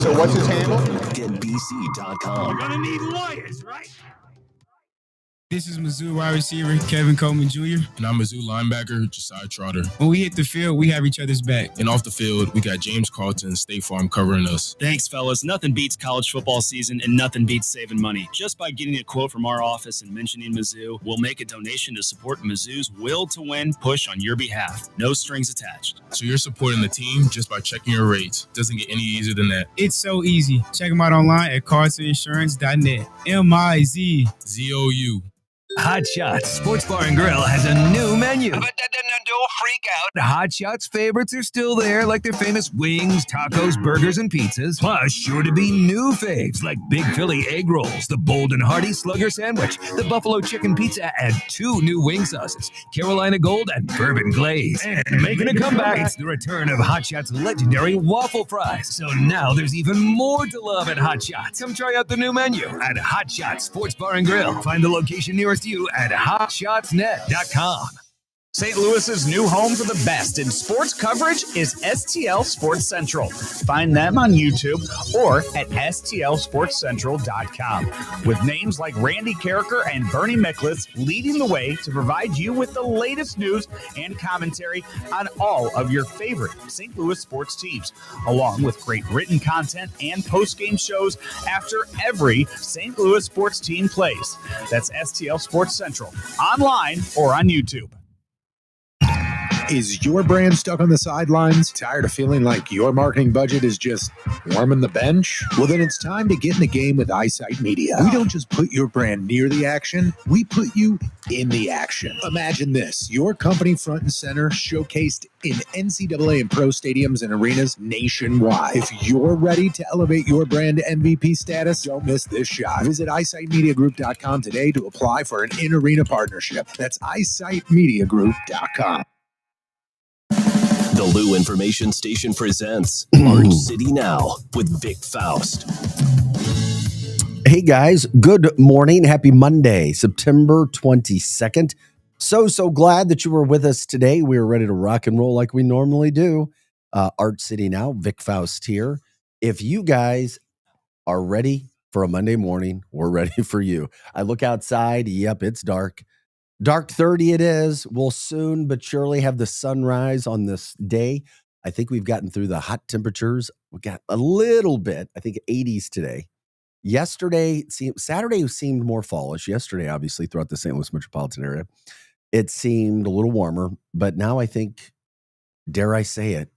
So what's his handle? GetBC.com. You're gonna need lawyers, right? This is Mizzou wide receiver Kevin Coleman Jr. And I'm Mizzou linebacker Josiah Trotter. When we hit the field, we have each other's back. And off the field, we got James Carlton, State Farm covering us. Thanks, fellas. Nothing beats college football season, and nothing beats saving money. Just by getting a quote from our office and mentioning Mizzou, we'll make a donation to support Mizzou's will to win push on your behalf. No strings attached. So you're supporting the team just by checking your rates. Doesn't get any easier than that. It's so easy. Check them out online at carltoninsurance.net. MIZ. ZOU. Hot Shots Sports Bar and Grill has a new menu. But don't freak out. Hot Shots favorites are still there, like their famous wings, tacos, burgers, and pizzas. Plus, sure to be new faves like Big Philly egg rolls, the Bold and Hearty Slugger sandwich, the Buffalo chicken pizza, and 2 new wing sauces, Carolina Gold and Bourbon Glaze. And making a comeback, it's the return of Hot Shots' legendary waffle fries. So now there's even more to love at Hot Shots. Come try out the new menu at Hot Shots Sports Bar and Grill. Find the location nearest you at hotshotsnet.com. St. Louis's new home for the best in sports coverage is STL Sports Central. Find them on YouTube or at stlsportscentral.com. With names like Randy Carricker and Bernie Miklasz leading the way to provide you with the latest news and commentary on all of your favorite St. Louis sports teams, along with great written content and post-game shows after every St. Louis sports team plays. That's STL Sports Central, online or on YouTube. Is your brand stuck on the sidelines? Tired of feeling like your marketing budget is just warming the bench? Well, then it's time to get in the game with Eyesight Media. We don't just put your brand near the action, we put you in the action. Imagine this, your company front and center showcased in NCAA and pro stadiums and arenas nationwide. If you're ready to elevate your brand to MVP status, don't miss this shot. Visit eyesightmediagroup.com today to apply for an in-arena partnership. That's eyesightmediagroup.com. The Lou Information Station presents Arch City Now with Vic Faust. Hey guys, good morning. Happy Monday, September 22nd. So glad that you were with us today. We are ready to rock and roll like we normally do. Arch City Now, Vic Faust here. If you guys are ready for a Monday morning, we're ready for you. I look outside. Yep, it's dark. Dark 30 it is. We'll soon but surely have the sunrise on this day. I think we've gotten through the hot temperatures. We got a little bit, I think 80s today. Saturday seemed more fallish. Yesterday, obviously, throughout the St. Louis metropolitan area, it seemed a little warmer. But now I think, dare I say it,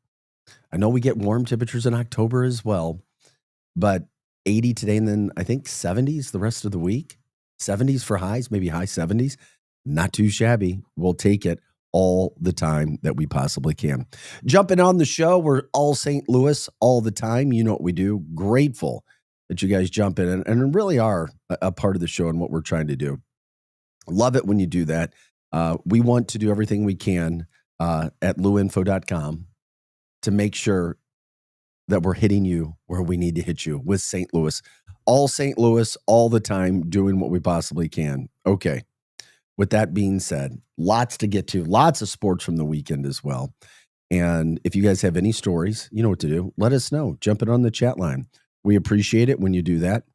I know we get warm temperatures in October as well, but 80 today and then I think 70s the rest of the week. 70s for highs, maybe high 70s. Not too shabby. We'll take it all the time that we possibly can. Jumping on the show, we're all St. Louis all the time. You know what we do. Grateful that you guys jump in and really are a part of the show and what we're trying to do. Love it when you do that. We want to do everything we can at luinfo.com to make sure that we're hitting you where we need to hit you with St. Louis. All St. Louis all the time, doing what we possibly can. Okay. With that being said, lots to get to, lots of sports from the weekend as well. And if you guys have any stories, you know what to do. Let us know. Jump in on the chat line. We appreciate it when you do that.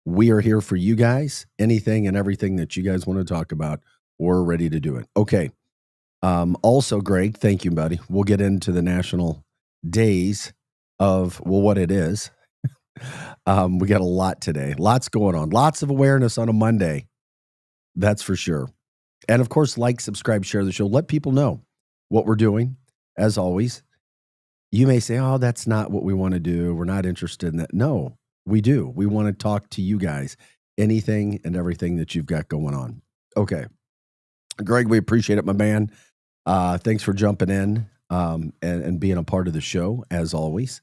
We are here for you guys. Anything and everything that you guys want to talk about, we're ready to do it. Okay. Also, Greg, thank you, buddy. We'll get into the national days of, what it is. We got a lot today. Lots going on. Lots of awareness on a Monday. That's for sure. And of course, like, subscribe, share the show. Let people know what we're doing. As always, you may say, oh, that's not what we want to do. We're not interested in that. No, we do. We want to talk to you guys. Anything and everything that you've got going on. Okay. Greg, we appreciate it, my man. Thanks for jumping in and being a part of the show, as always.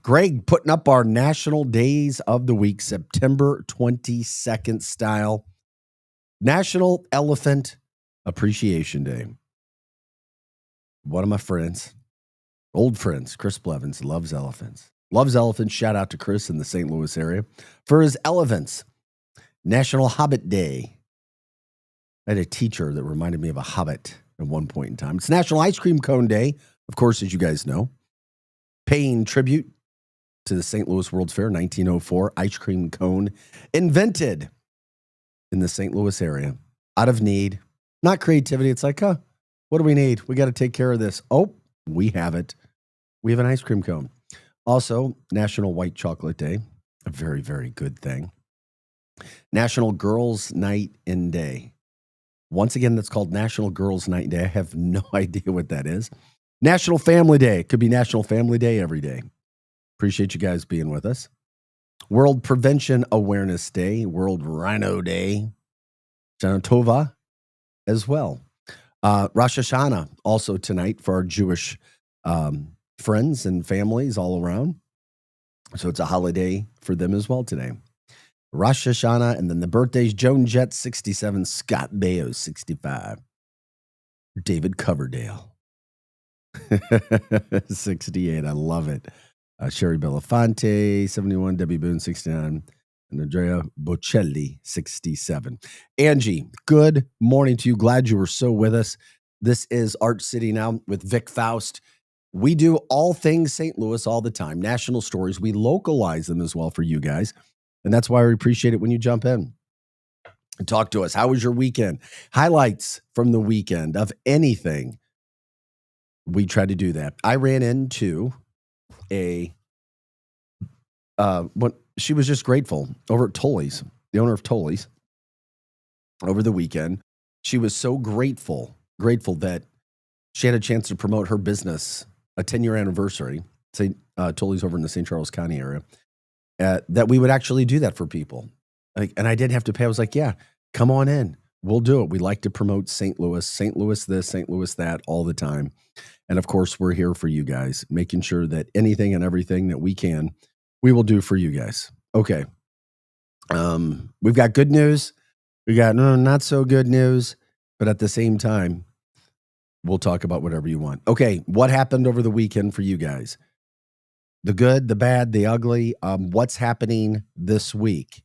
Greg putting up our national days of the week, September 22nd style. National Elephant Appreciation Day. One of my friends, old friends, Chris Blevins, loves elephants. Loves elephants. Shout out to Chris in the St. Louis area for his elephants. National Hobbit Day. I had a teacher that reminded me of a hobbit at one point in time. It's National Ice Cream Cone Day, of course, as you guys know. Paying tribute to the St. Louis World's Fair, 1904, ice cream cone invented in the St. Louis area out of need, not creativity. It's like, what do we need? We got to take care of this. Oh, we have it. We have an ice cream cone. Also, National White Chocolate Day, a very, very good thing. National Girls Night and Day. Once again, that's called National Girls Night and Day. I have no idea what that is. National Family Day. It could be National Family Day every day. Appreciate you guys being with us. World Prevention Awareness Day. World Rhino Day. Shana Tova as well. Rosh Hashanah also tonight for our Jewish friends and families all around. So it's a holiday for them as well today. Rosh Hashanah, and then the birthdays, Joan Jett, 67, Scott Baio, 65, David Coverdale, 68, I love it. Sherry Belafonte, 71, Debbie Boone, 69, and Andrea Bocelli, 67. Angie, good morning to you. Glad you were so with us. This is Art City Now with Vic Faust. We do all things St. Louis all the time, national stories. We localize them as well for you guys. And that's why we appreciate it when you jump in and talk to us. How was your weekend? Highlights from the weekend of anything. We try to do that. I ran into she was just grateful over at Tully's, the owner of Tully's, over the weekend. She was so grateful that she had a chance to promote her business, a 10-year anniversary, Tully's over in the St. Charles County area. That we would actually do that for people. And I didn't have to pay. I was like, yeah, come on in. We'll do it. We like to promote St. Louis this, St. Louis that all the time. And of course, we're here for you guys, making sure that anything and everything that we can, we will do for you guys. Okay. We've got good news. We got not so good news, but at the same time, we'll talk about whatever you want. Okay. What happened over the weekend for you guys? The good, the bad, the ugly. What's happening this week?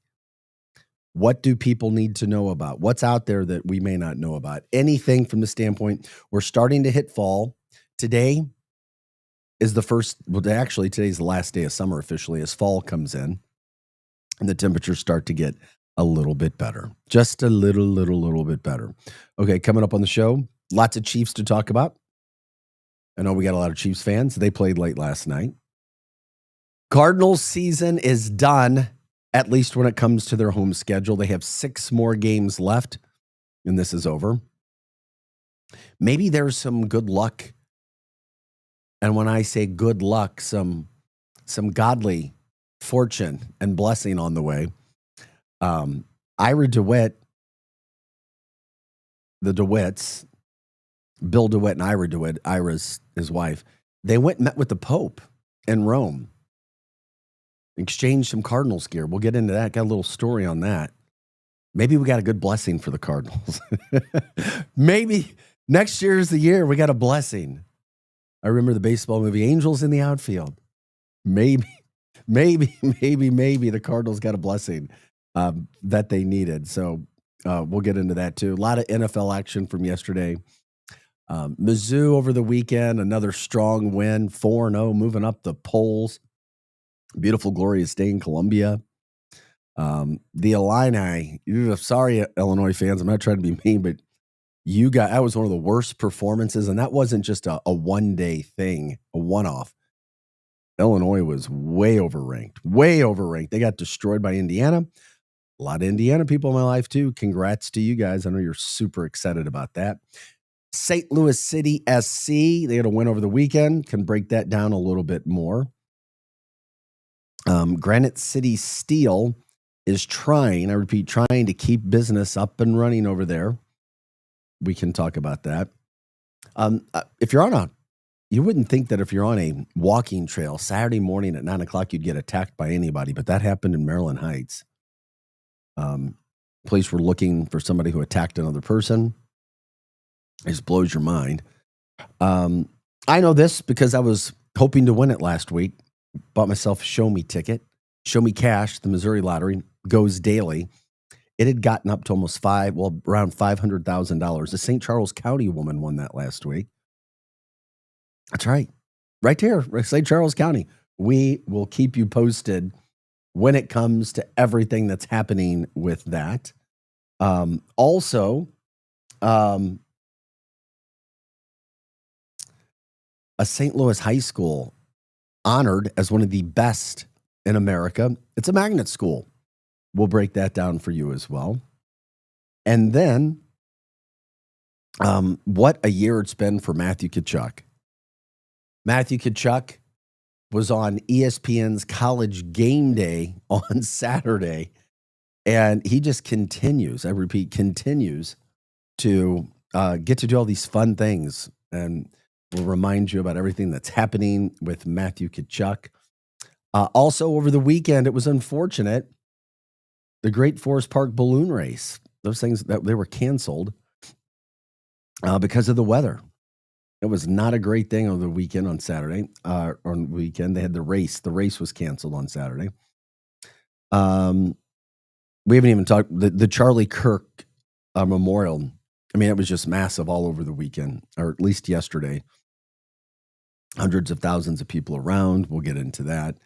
What do people need to know about? What's out there that we may not know about? Anything from the standpoint, we're starting to hit fall. Today is today's the last day of summer officially as fall comes in and the temperatures start to get a little bit better. Just a little bit better. Okay, coming up on the show, lots of Chiefs to talk about. I know we got a lot of Chiefs fans. They played late last night. Cardinals season is done, at least when it comes to their home schedule. They have 6 more games left, and this is over. Maybe there's some good luck. And when I say good luck, some godly fortune and blessing on the way. Ira DeWitt, the DeWitts, Bill DeWitt and Ira DeWitt, Ira's his wife, they went and met with the Pope in Rome. Exchange some Cardinals gear. We'll get into that. Got a little story on that. Maybe we got a good blessing for the Cardinals. Maybe next year is the year we got a blessing. I remember the baseball movie Angels in the Outfield. Maybe the Cardinals got a blessing that they needed. So we'll get into that too. A lot of NFL action from yesterday. Mizzou over the weekend, another strong win, 4-0, moving up the polls. Beautiful, glorious day in Columbia. The Illini, sorry, Illinois fans, I'm not trying to be mean, but that was one of the worst performances, and that wasn't just a one-day thing, a one-off. Illinois was way overranked. They got destroyed by Indiana. A lot of Indiana people in my life, too. Congrats to you guys. I know you're super excited about that. St. Louis City SC, they had a win over the weekend. Can break that down a little bit more. Granite City Steel is trying to keep business up and running over there. We can talk about that. If you're you wouldn't think that if you're on a walking trail Saturday morning at 9:00, you'd get attacked by anybody, but that happened in Maryland Heights. Police were looking for somebody who attacked another person. It just blows your mind. I know this because I was hoping to win it last week. Bought myself a Show Me ticket. Show Me Cash, the Missouri Lottery, goes daily. It had gotten up to around $500,000. The St. Charles County woman won that last week. That's right. Right there, St. Charles County. we will keep you posted when it comes to everything that's happening with that. Also, a St. Louis high school honored as one of the best in America. It's a magnet school. We'll break that down for you as well. And then, what a year it's been for Matthew Tkachuk. Matthew Tkachuk was on ESPN's College Game Day on Saturday, and he just continues, I repeat, continues to get to do all these fun things. And we'll remind you about everything that's happening with Matthew Tkachuk. Also, over the weekend, it was unfortunate, the Great Forest Park balloon race. Those things, they were canceled because of the weather. It was not a great thing over the weekend on Saturday. On the weekend, they had the race. The race was canceled on Saturday. We haven't even talked the Charlie Kirk Memorial. I mean, it was just massive all over the weekend, or at least yesterday. Hundreds of thousands of people around. We'll get into that.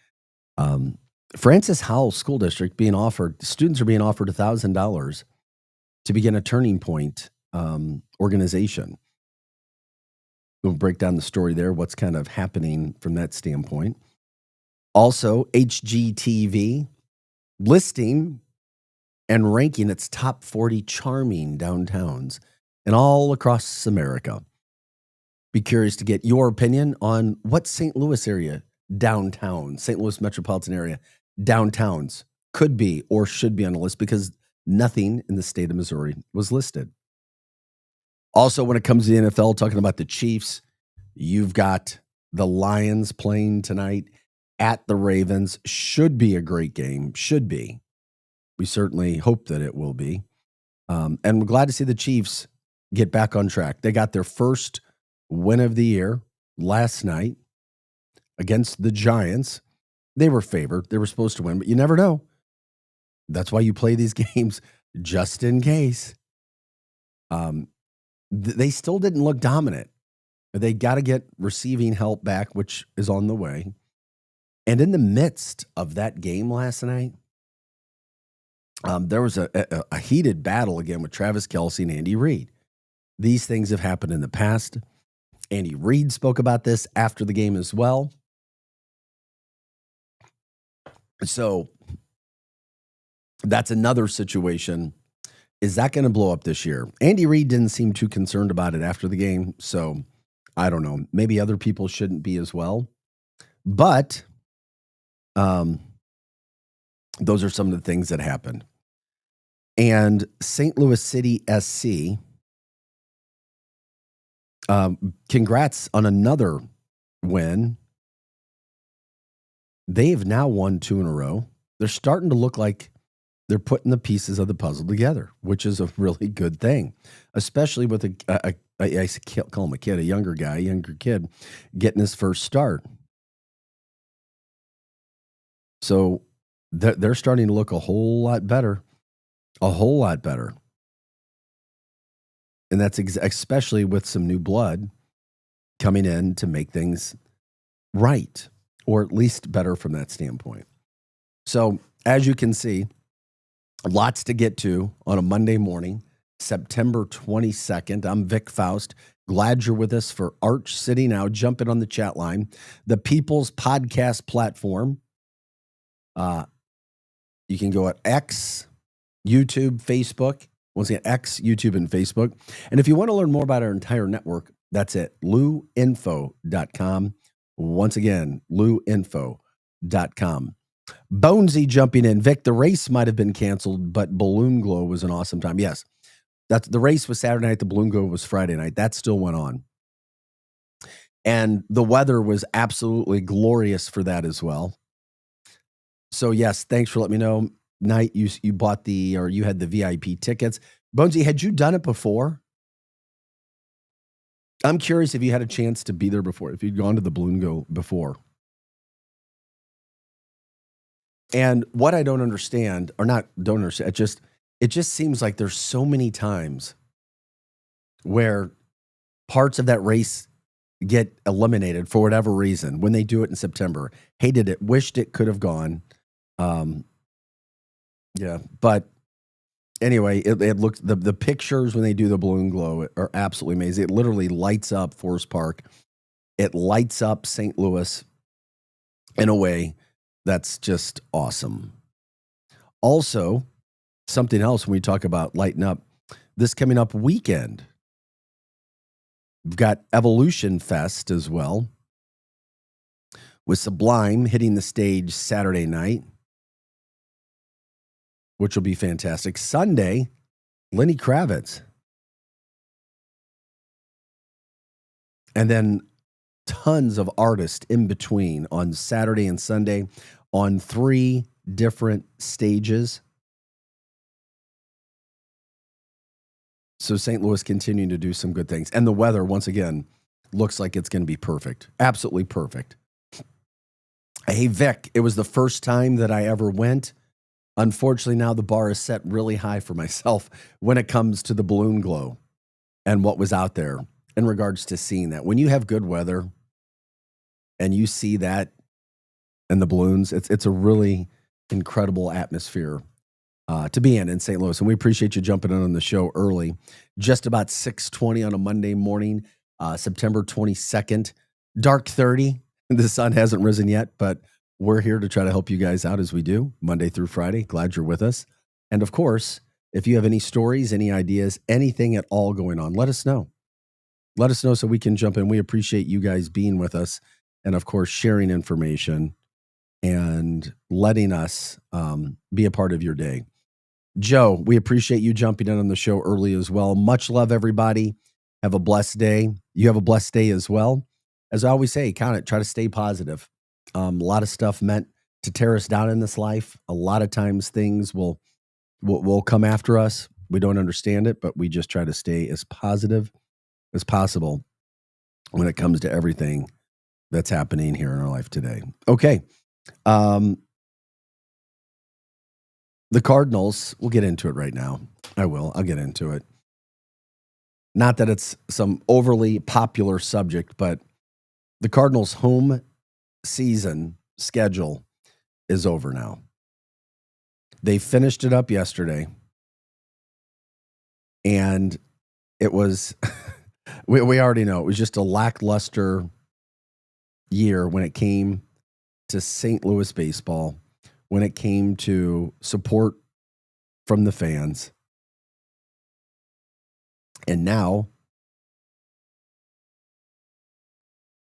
Francis Howell School District students are being offered $1,000 to begin a Turning Point organization. We'll break down the story there, what's kind of happening from that standpoint. Also, HGTV listing and ranking its top 40 charming downtowns and all across America. Be curious to get your opinion on what St. Louis area downtown, St. Louis metropolitan area downtowns could be or should be on the list, because nothing in the state of Missouri was listed. Also, when it comes to the NFL, talking about the Chiefs, you've got the Lions playing tonight at the Ravens. Should be a great game. Should be. We certainly hope that it will be. And we're glad to see the Chiefs get back on track. They got their first win of the year last night against the Giants. They were favored. They were supposed to win, but you never know. That's why you play these games, just in case. They still didn't look dominant. They got to get receiving help back, which is on the way. And in the midst of that game last night, there was a heated battle again with Travis Kelce and Andy Reid. These things have happened in the past. Andy Reid spoke about this after the game as well. So that's another situation. Is that going to blow up this year? Andy Reid didn't seem too concerned about it after the game, so I don't know. Maybe other people shouldn't be as well. But those are some of the things that happened. And St. Louis City SC, congrats on another win. They've now won 2 in a row. They're starting to look like they're putting the pieces of the puzzle together, which is a really good thing, especially with I call him a kid, a younger kid getting his first start. So they're starting to look a whole lot better. And that's especially with some new blood coming in to make things right, or at least better from that standpoint. So as you can see, lots to get to on a Monday morning, September 22nd. I'm Vic Faust. Glad you're with us for Arch City Now. Jump in on the chat line. The People's Podcast platform. You can go at X, YouTube, Facebook. Once again, X, YouTube, and Facebook. And if you want to learn more about our entire network, that's it, luinfo.com. Once again, luinfo.com. Bonesy jumping in. Vic, the race might have been canceled, but Balloon Glow was an awesome time. Yes, the race was Saturday night. The Balloon Glow was Friday night. That still went on. And the weather was absolutely glorious for that as well. So, yes, thanks for letting me know. Night, you bought you had the VIP tickets. Bonesy, had you done it before? I'm curious if you had a chance to be there before, if you'd gone to the Balloon Glow before. And what I don't understand, it just seems like there's so many times where parts of that race get eliminated for whatever reason when they do it in September. Hated it, wished it could have gone. Yeah, but anyway, it looks the pictures when they do the balloon glow are absolutely amazing. It literally lights up Forest Park. It lights up St. Louis in a way that's just awesome. Also, something else when we talk about lighting up, this coming up weekend, we've got Evolution Fest as well, with Sublime hitting the stage Saturday night, which will be fantastic. Sunday, Lenny Kravitz. And then tons of artists in between on Saturday and Sunday on 3 different stages. So St. Louis continuing to do some good things. And the weather, once again, looks like it's going to be perfect. Absolutely perfect. Hey, Vic, it was the first time that I ever went. Unfortunately, now the bar is set really high for myself when it comes to the balloon glow and what was out there in regards to seeing that. When you have good weather and you see that and the balloons, it's a really incredible atmosphere to be in St. Louis. And we appreciate you jumping in on the show early, just about 6:20 on a Monday morning, September 22nd, dark 30. The sun hasn't risen yet, but we're here to try to help you guys out as we do Monday through Friday. Glad you're with us. And of course, if you have any stories, any ideas, anything at all going on, let us know. Let us know so we can jump in. We appreciate you guys being with us and, of course, sharing information and letting us be a part of your day. Joe, we appreciate you jumping in on the show early as well. Much love, everybody. Have a blessed day. You have a blessed day as well. As I always say, count it. Try to stay positive. A lot of stuff meant to tear us down in this life. A lot of times things will come after us. We don't understand it, but we just try to stay as positive as possible when it comes to everything that's happening here in our life today. Okay. The Cardinals, we'll get into it right now. I'll get into it. Not that it's some overly popular subject, but the Cardinals' home season schedule is over now. They finished it up yesterday, and it was, we already know, it was just a lackluster year when it came to St. Louis baseball, when it came to support from the fans. And now,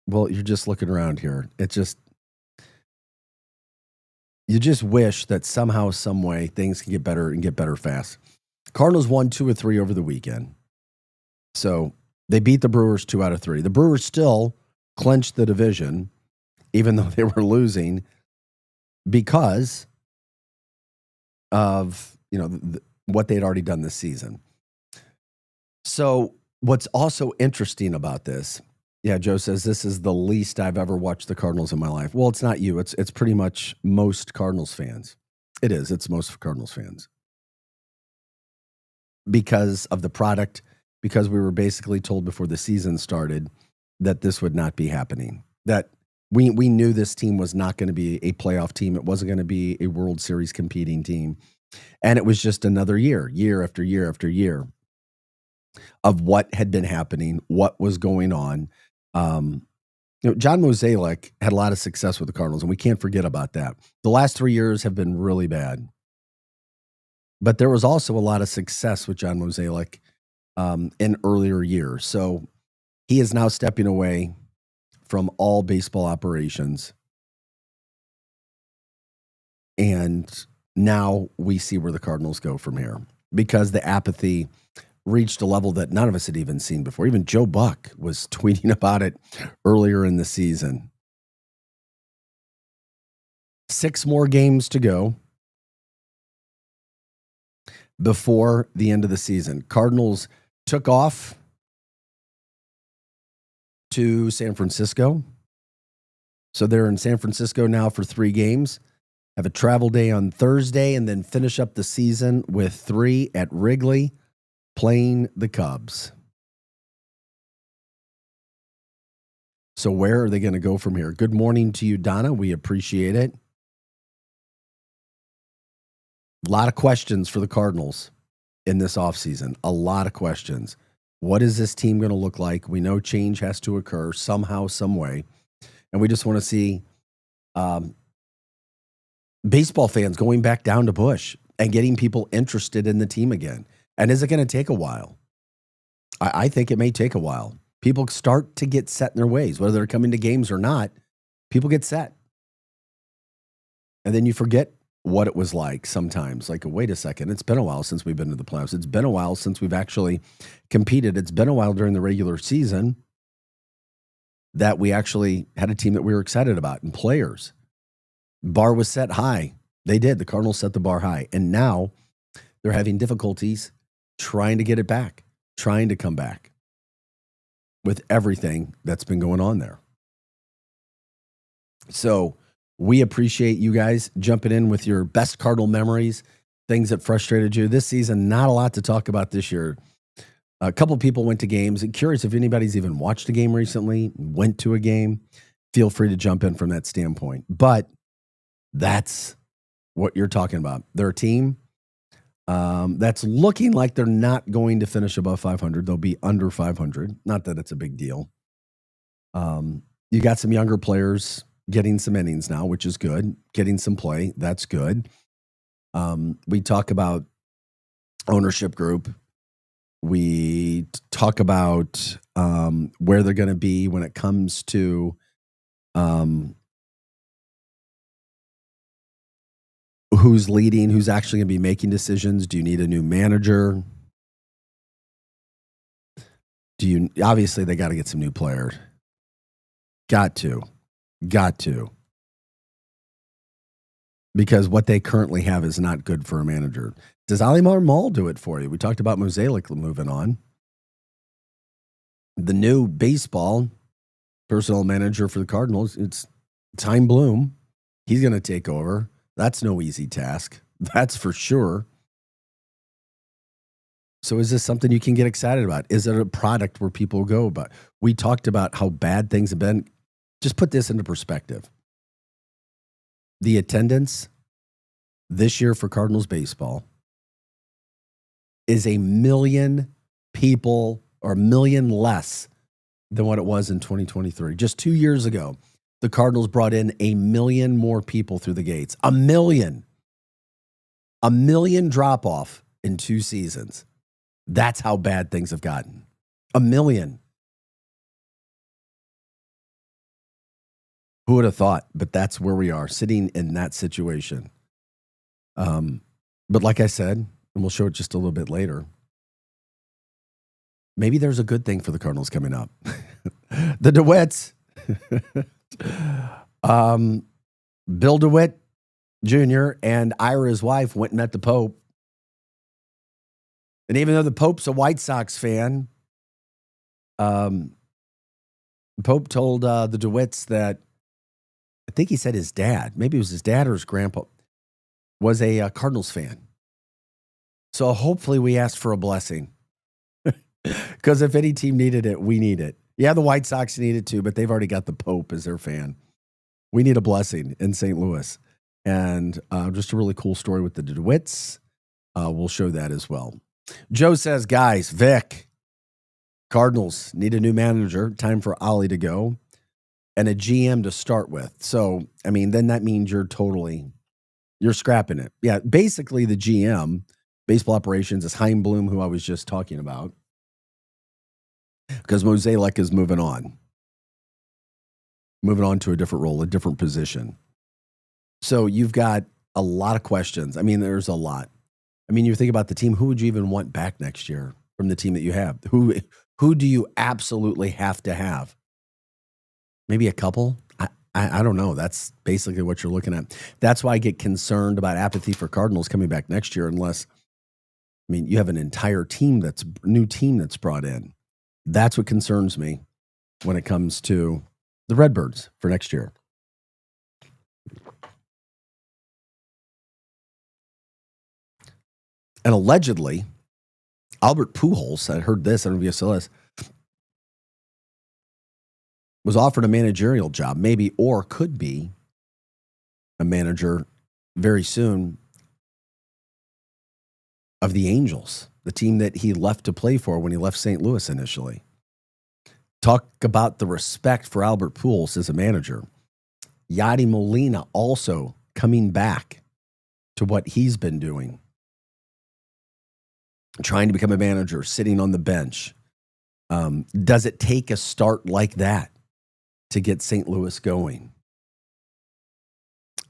well, you're just looking around here. You just wish that somehow, some way, things can get better and get better fast. Cardinals won 2 or 3 over the weekend. So they beat the Brewers 2 out of 3. The Brewers still clinched the division, even though they were losing, because of what they'd already done this season. So what's also interesting about this, yeah, Joe says this is the least I've ever watched the Cardinals in my life. Well, it's not you. It's pretty much most Cardinals fans. It is. It's most Cardinals fans. Because of the product, because we were basically told before the season started that this would not be happening. That we knew this team was not going to be a playoff team. It wasn't going to be a World Series competing team. And it was just another year after year after year of what had been happening, what was going on. John Mozeliak had a lot of success with the Cardinals, and we can't forget about that. The last 3 years have been really bad. But there was also a lot of success with John Mozeliak in earlier years. So he is now stepping away from all baseball operations. And now we see where the Cardinals go from here, because the apathy reached a level that none of us had even seen before. Even Joe Buck was tweeting about it earlier in the season. 6 more games to go before the end of the season. Cardinals took off to San Francisco. So they're in San Francisco now for 3 games. Have a travel day on Thursday and then finish up the season with 3 at Wrigley, playing the Cubs. So where are they going to go from here? Good morning to you, Donna. We appreciate it. A lot of questions for the Cardinals in this offseason. A lot of questions. What is this team going to look like? We know change has to occur somehow, some way. And we just want to see baseball fans going back down to Busch and getting people interested in the team again. And is it going to take a while? I think it may take a while. People start to get set in their ways, whether they're coming to games or not. People get set. And then you forget what it was like sometimes. Like, wait a second, it's been a while since we've been to the playoffs. It's been a while since we've actually competed. It's been a while during the regular season that we actually had a team that we were excited about and players. Bar was set high. They did. The Cardinals set the bar high. And now they're having difficulties trying to get it back, trying to come back with everything that's been going on there. So we appreciate you guys jumping in with your best Cardinal memories, things that frustrated you. This season, not a lot to talk about this year. A couple people went to games. I'm curious if anybody's even watched a game recently, went to a game. Feel free to jump in from that standpoint. But that's what you're talking about. They're a team that's looking like they're not going to finish above 500. They'll be under 500. Not that it's a big deal. You got some younger players getting some innings now, which is good. Getting some play, that's good. We talk about ownership group. We talk about where they're going to be when it comes to who's leading, who's actually going to be making decisions. Do you need a new manager? Obviously they got to get some new players. Got to. Because what they currently have is not good for a manager. Does Ali Marmol do it for you? We talked about Mozeliak moving on. The new baseball personnel manager for the Cardinals, it's Chaim Bloom. He's going to take over. That's no easy task. That's for sure. So is this something you can get excited about? Is it a product where people go about? We talked about how bad things have been. Just put this into perspective. The attendance this year for Cardinals baseball is 1 million people or 1 million less than what it was in 2023. Just 2 years ago, the Cardinals brought in 1 million more people through the gates. 1 million. 1 million drop off in 2 seasons. That's how bad things have gotten. 1 million. Who would have thought? But that's where we are, sitting in that situation. But like I said, and we'll show it just a little bit later, maybe there's a good thing for the Cardinals coming up. The DeWitts. Bill DeWitt Jr. and Ira, his wife, went and met the Pope. And even though the Pope's a White Sox fan, the Pope told the DeWitts that, I think he said his dad, maybe it was his dad or his grandpa, was a Cardinals fan. So hopefully we asked for a blessing. Because if any team needed it, we need it. Yeah, the White Sox need it too, but they've already got the Pope as their fan. We need a blessing in St. Louis. And just a really cool story with the DeWitts. We'll show that as well. Joe says, guys, Vic, Cardinals need a new manager. Time for Ollie to go. And a GM to start with. So, I mean, then that means you're scrapping it. Yeah, basically the GM, baseball operations, is Chaim Bloom, who I was just talking about. Because Mozeliak is moving on to a different role, a different position. So you've got a lot of questions. I mean, there's a lot. I mean, you think about the team, who would you even want back next year from the team that you have? Who do you absolutely have to have? Maybe a couple? I don't know. That's basically what you're looking at. That's why I get concerned about apathy for Cardinals coming back next year unless, I mean, you have an entire new team that's brought in. That's what concerns me when it comes to the Redbirds for next year. And allegedly, Albert Pujols, I heard this, I don't know if you saw this, was offered a managerial job, maybe, or could be a manager very soon of the Angels, the team that he left to play for when he left St. Louis initially. Talk about the respect for Albert Pujols as a manager. Yadi Molina also coming back to what he's been doing, trying to become a manager, sitting on the bench. Does it take a start like that to get St. Louis going?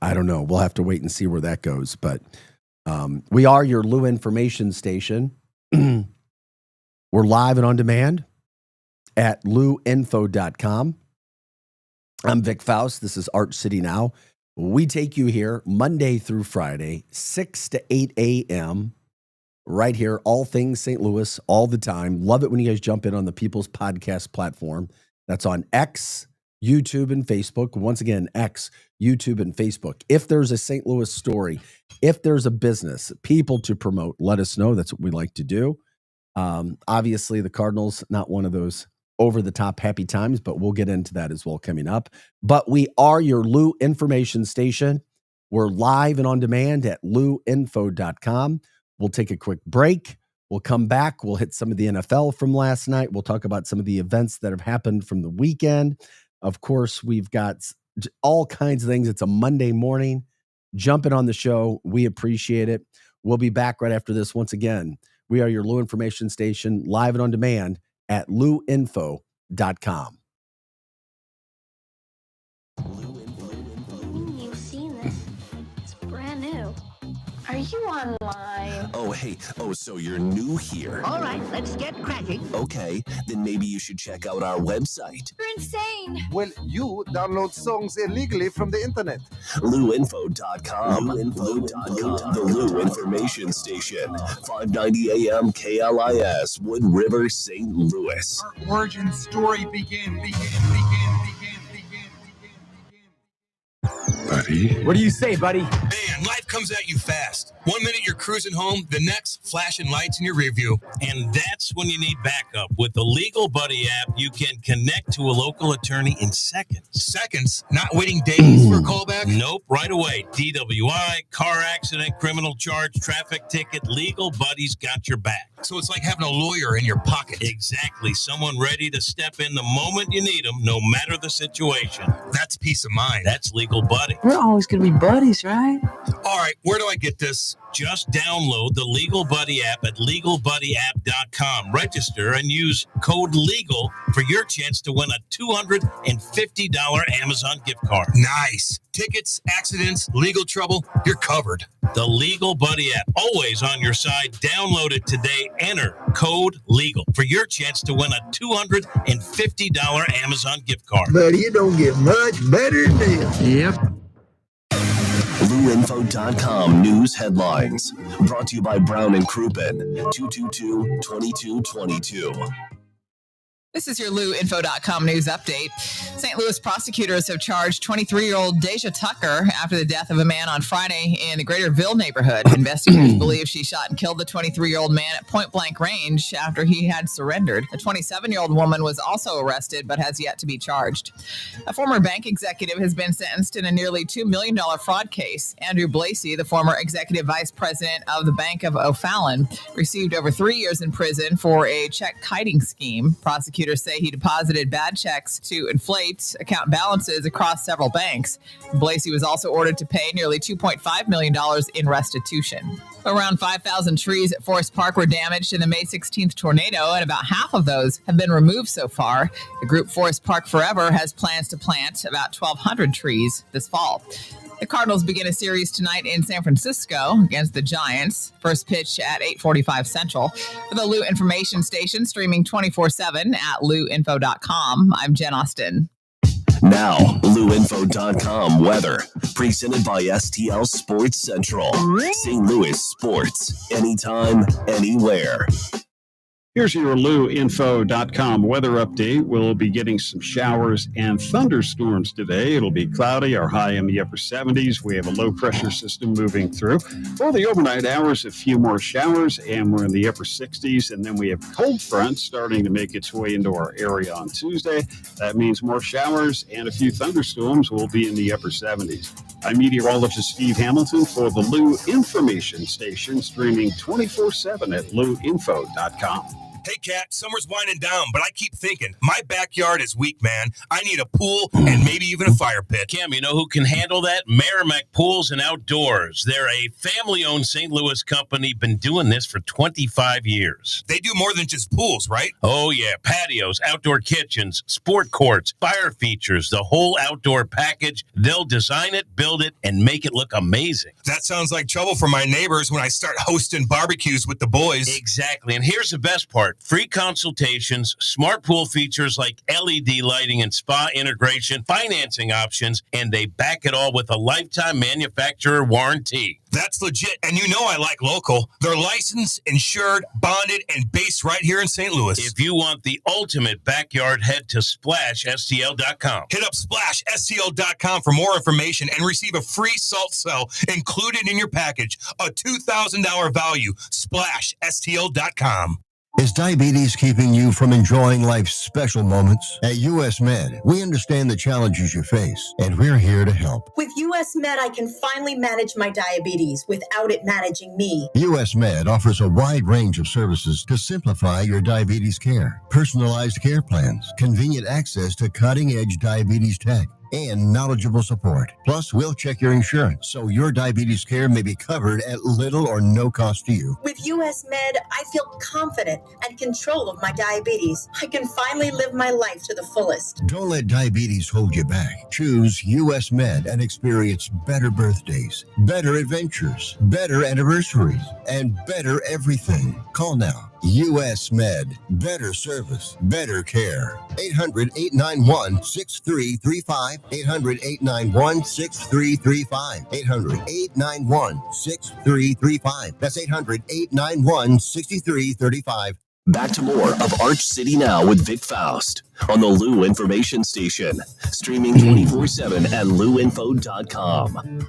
I don't know. We'll have to wait and see where that goes. But we are your Lou information station. We're live and on demand at louinfo.com. I'm Vic Faust. This is Art City Now. We take you here Monday through Friday, 6 to 8 a.m., right here, all things St. Louis, all the time. Love it when you guys jump in on the People's Podcast platform. That's on X, YouTube, and Facebook. Once again, X, YouTube, and Facebook. If there's a St. Louis story, if there's a business, people to promote, let us know. That's what we like to do. Obviously, the Cardinals, not one of those over-the-top happy times, but we'll get into that as well coming up. But we are your Lou information station. We're live and on demand at louinfo.com. We'll take a quick break. We'll come back. We'll hit some of the NFL from last night. We'll talk about some of the events that have happened from the weekend. Of course, we've got all kinds of things. It's a Monday morning. Jumping on the show. We appreciate it. We'll be back right after this. Once again, we are your Lou information station, live and on demand at louinfo.com. You've seen this. It's brand new. Are you online? Oh, hey. Oh, so you're new here. All right, let's get cracking. Okay, then maybe you should check out our website. You're insane. Well, you download songs illegally from the internet. louinfo.com. louinfo.com. The Lou Information Station. 590 AM KLIS, Wood River, St. Louis. Our origin story begin. Buddy. What do you say, buddy? Man, life comes at you fast. 1 minute you're cruising home, the next flashing lights in your rear view. And that's when you need backup. With the Legal Buddy app, you can connect to a local attorney in seconds. Seconds? Not waiting days for a callback? Nope, right away. DWI, car accident, criminal charge, traffic ticket, Legal Buddy's got your back. So it's like having a lawyer in your pocket. Exactly. Someone ready to step in the moment you need them, no matter the situation. That's peace of mind. That's Legal Buddy. We're always going to be buddies, right? All right, where do I get this? Just download the Legal Buddy app at LegalBuddyApp.com. Register and use code LEGAL for your chance to win a $250 Amazon gift card. Nice. Tickets, accidents, legal trouble, you're covered. The Legal Buddy app, always on your side. Download it today. Enter code LEGAL for your chance to win a $250 Amazon gift card. But you don't get much better than this. Yep. louinfo.com news headlines. Brought to you by Brown and Crouppen, 222-2222. This is your louinfo.com news update. St. Louis prosecutors have charged 23-year-old Deja Tucker after the death of a man on Friday in the Greaterville neighborhood. Investigators believe she shot and killed the 23-year-old man at point-blank range after he had surrendered. The 27-year-old woman was also arrested but has yet to be charged. A former bank executive has been sentenced in a nearly $2 million fraud case. Andrew Blasey, the former executive vice president of the Bank of O'Fallon, received over 3 years in prison for a check kiting scheme. Prosecutors say he deposited bad checks to inflate account balances across several banks. Blasey was also ordered to pay nearly $2.5 million in restitution. Around 5,000 trees at Forest Park were damaged in the May 16th tornado, and about half of those have been removed so far. The group Forest Park Forever has plans to plant about 1,200 trees this fall. The Cardinals begin a series tonight in San Francisco against the Giants. First pitch at 8:45 Central. For the Lou Information Station, streaming 24/7 at louinfo.com, I'm Jen Austin. Now, louinfo.com weather. Presented by STL Sports Central. St. Louis sports. Anytime, anywhere. Here's your LouInfo.com weather update. We'll be getting some showers and thunderstorms today. It'll be cloudy, our high in the upper 70s. We have a low pressure system moving through. For the overnight hours, a few more showers, and we're in the upper 60s. And then we have cold front starting to make its way into our area on Tuesday. That means more showers and a few thunderstorms will be in the upper 70s. I'm meteorologist Steve Hamilton for the Lou Information Station, streaming 24/7 at LouInfo.com. Hey, Kat, summer's winding down, but I keep thinking, my backyard is weak, man. I need a pool and maybe even a fire pit. Cam, you know who can handle that? Merrimack Pools and Outdoors. They're a family-owned St. Louis company, been doing this for 25 years. They do more than just pools, right? Oh, yeah. Patios, outdoor kitchens, sport courts, fire features, the whole outdoor package. They'll design it, build it, and make it look amazing. That sounds like trouble for my neighbors when I start hosting barbecues with the boys. Exactly. And here's the best part. Free consultations, smart pool features like LED lighting and spa integration, financing options, and they back it all with a lifetime manufacturer warranty. That's legit. And you know I like local. They're licensed, insured, bonded, and based right here in St. Louis. If you want the ultimate backyard, head to SplashSTL.com. Hit up SplashSTL.com for more information and receive a free salt cell included in your package. A $2,000 value. SplashSTL.com. Is diabetes keeping you from enjoying life's special moments? At US Med, we understand the challenges you face, and we're here to help. With US Med, I can finally manage my diabetes without it managing me. US Med offers a wide range of services to simplify your diabetes care. Personalized care plans, convenient access to cutting-edge diabetes tech, and knowledgeable support. Plus, we'll check your insurance so your diabetes care may be covered at little or no cost to you. With US Med, I feel confident and control of my diabetes. I can finally live my life to the fullest. Don't let diabetes hold you back. Choose US Med and experience better birthdays, better adventures, better anniversaries, and better everything. Call now. US Med. Better service, better care. 800-891-6335. 800-891-6335. 800-891-6335. That's 800-891-6335. Back to more of Arch City Now with Vic Faust on the Lou Information Station, streaming 24/7 at LouInfo.com.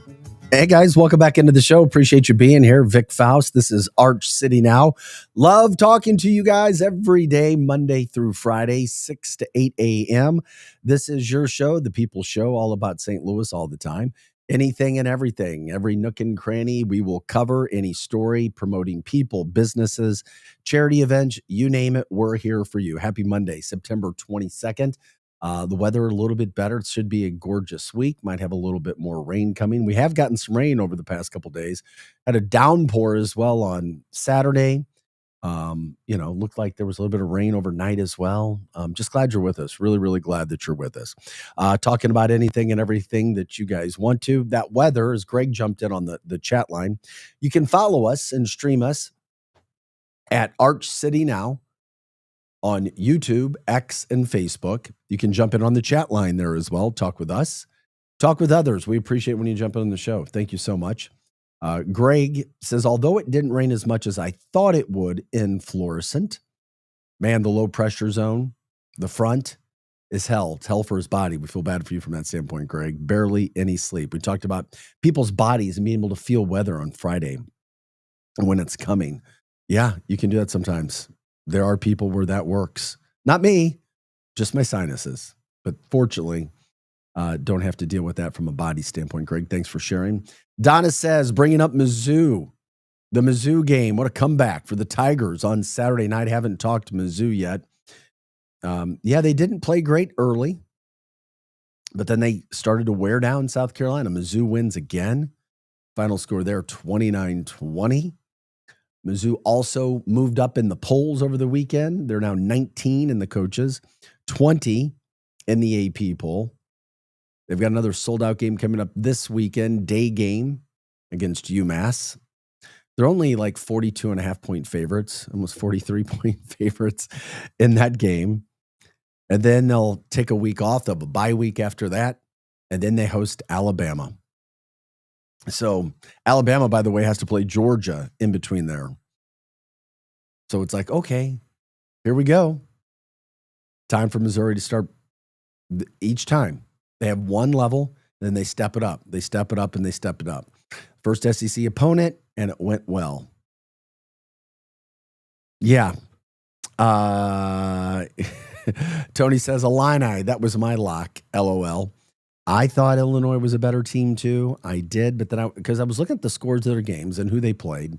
Hey guys, welcome back into the show. Appreciate you being here. Vic Faust. This is Arch City Now. Love talking to you guys every day, Monday through Friday, 6 to 8 a.m. This is your show, the People's Show, all about St. Louis all the time. Anything and everything, every nook and cranny, we will cover any story promoting people, businesses, charity events, you name it, we're here for you. Happy Monday, September 22nd. The weather a little bit better. It should be a gorgeous week. Might have a little bit more rain coming. We have gotten some rain over the past couple of days. Had a downpour as well on Saturday. Looked like there was a little bit of rain overnight as well. Just glad you're with us. Really, really glad that you're with us. Talking about anything and everything that you guys want to. That weather, as Greg jumped in on the chat line, you can follow us and stream us at Arch City Now on YouTube, X, and Facebook. You can jump in on the chat line there as well. Talk with us. Talk with others. We appreciate when you jump in on the show. Thank you so much. Greg says, although it didn't rain as much as I thought it would in Florissant, man, the low pressure zone, the front is hell. It's hell for his body. We feel bad for you from that standpoint, Greg. Barely any sleep. We talked about people's bodies and being able to feel weather on Friday and when it's coming. Yeah, you can do that sometimes. There are people where that works. Not me, just my sinuses. But fortunately, don't have to deal with that from a body standpoint. Greg, thanks for sharing. Donna says, bringing up Mizzou, the Mizzou game. What a comeback for the Tigers on Saturday night. Haven't talked to Mizzou yet. They didn't play great early, but then they started to wear down South Carolina. Mizzou wins again. Final score there, 29-20. Mizzou also moved up in the polls over the weekend. They're now 19 in the coaches, 20 in the AP poll. They've got another sold-out game coming up this weekend, day game against UMass. They're only like 42.5-point favorites, almost 43-point favorites in that game. And then they'll take a week off. They'll have a bye week after that. And then they host Alabama. So Alabama, by the way, has to play Georgia in between there. So it's like, okay, Here we go. Time for Missouri to start. Each time they have one level, then they step it up. They step it up and they step it up. First SEC opponent, and it went well. Yeah. Tony says Illini. That was my lock. LOL. I thought Illinois was a better team too. I did, but then because I was looking at the scores of their games and who they played,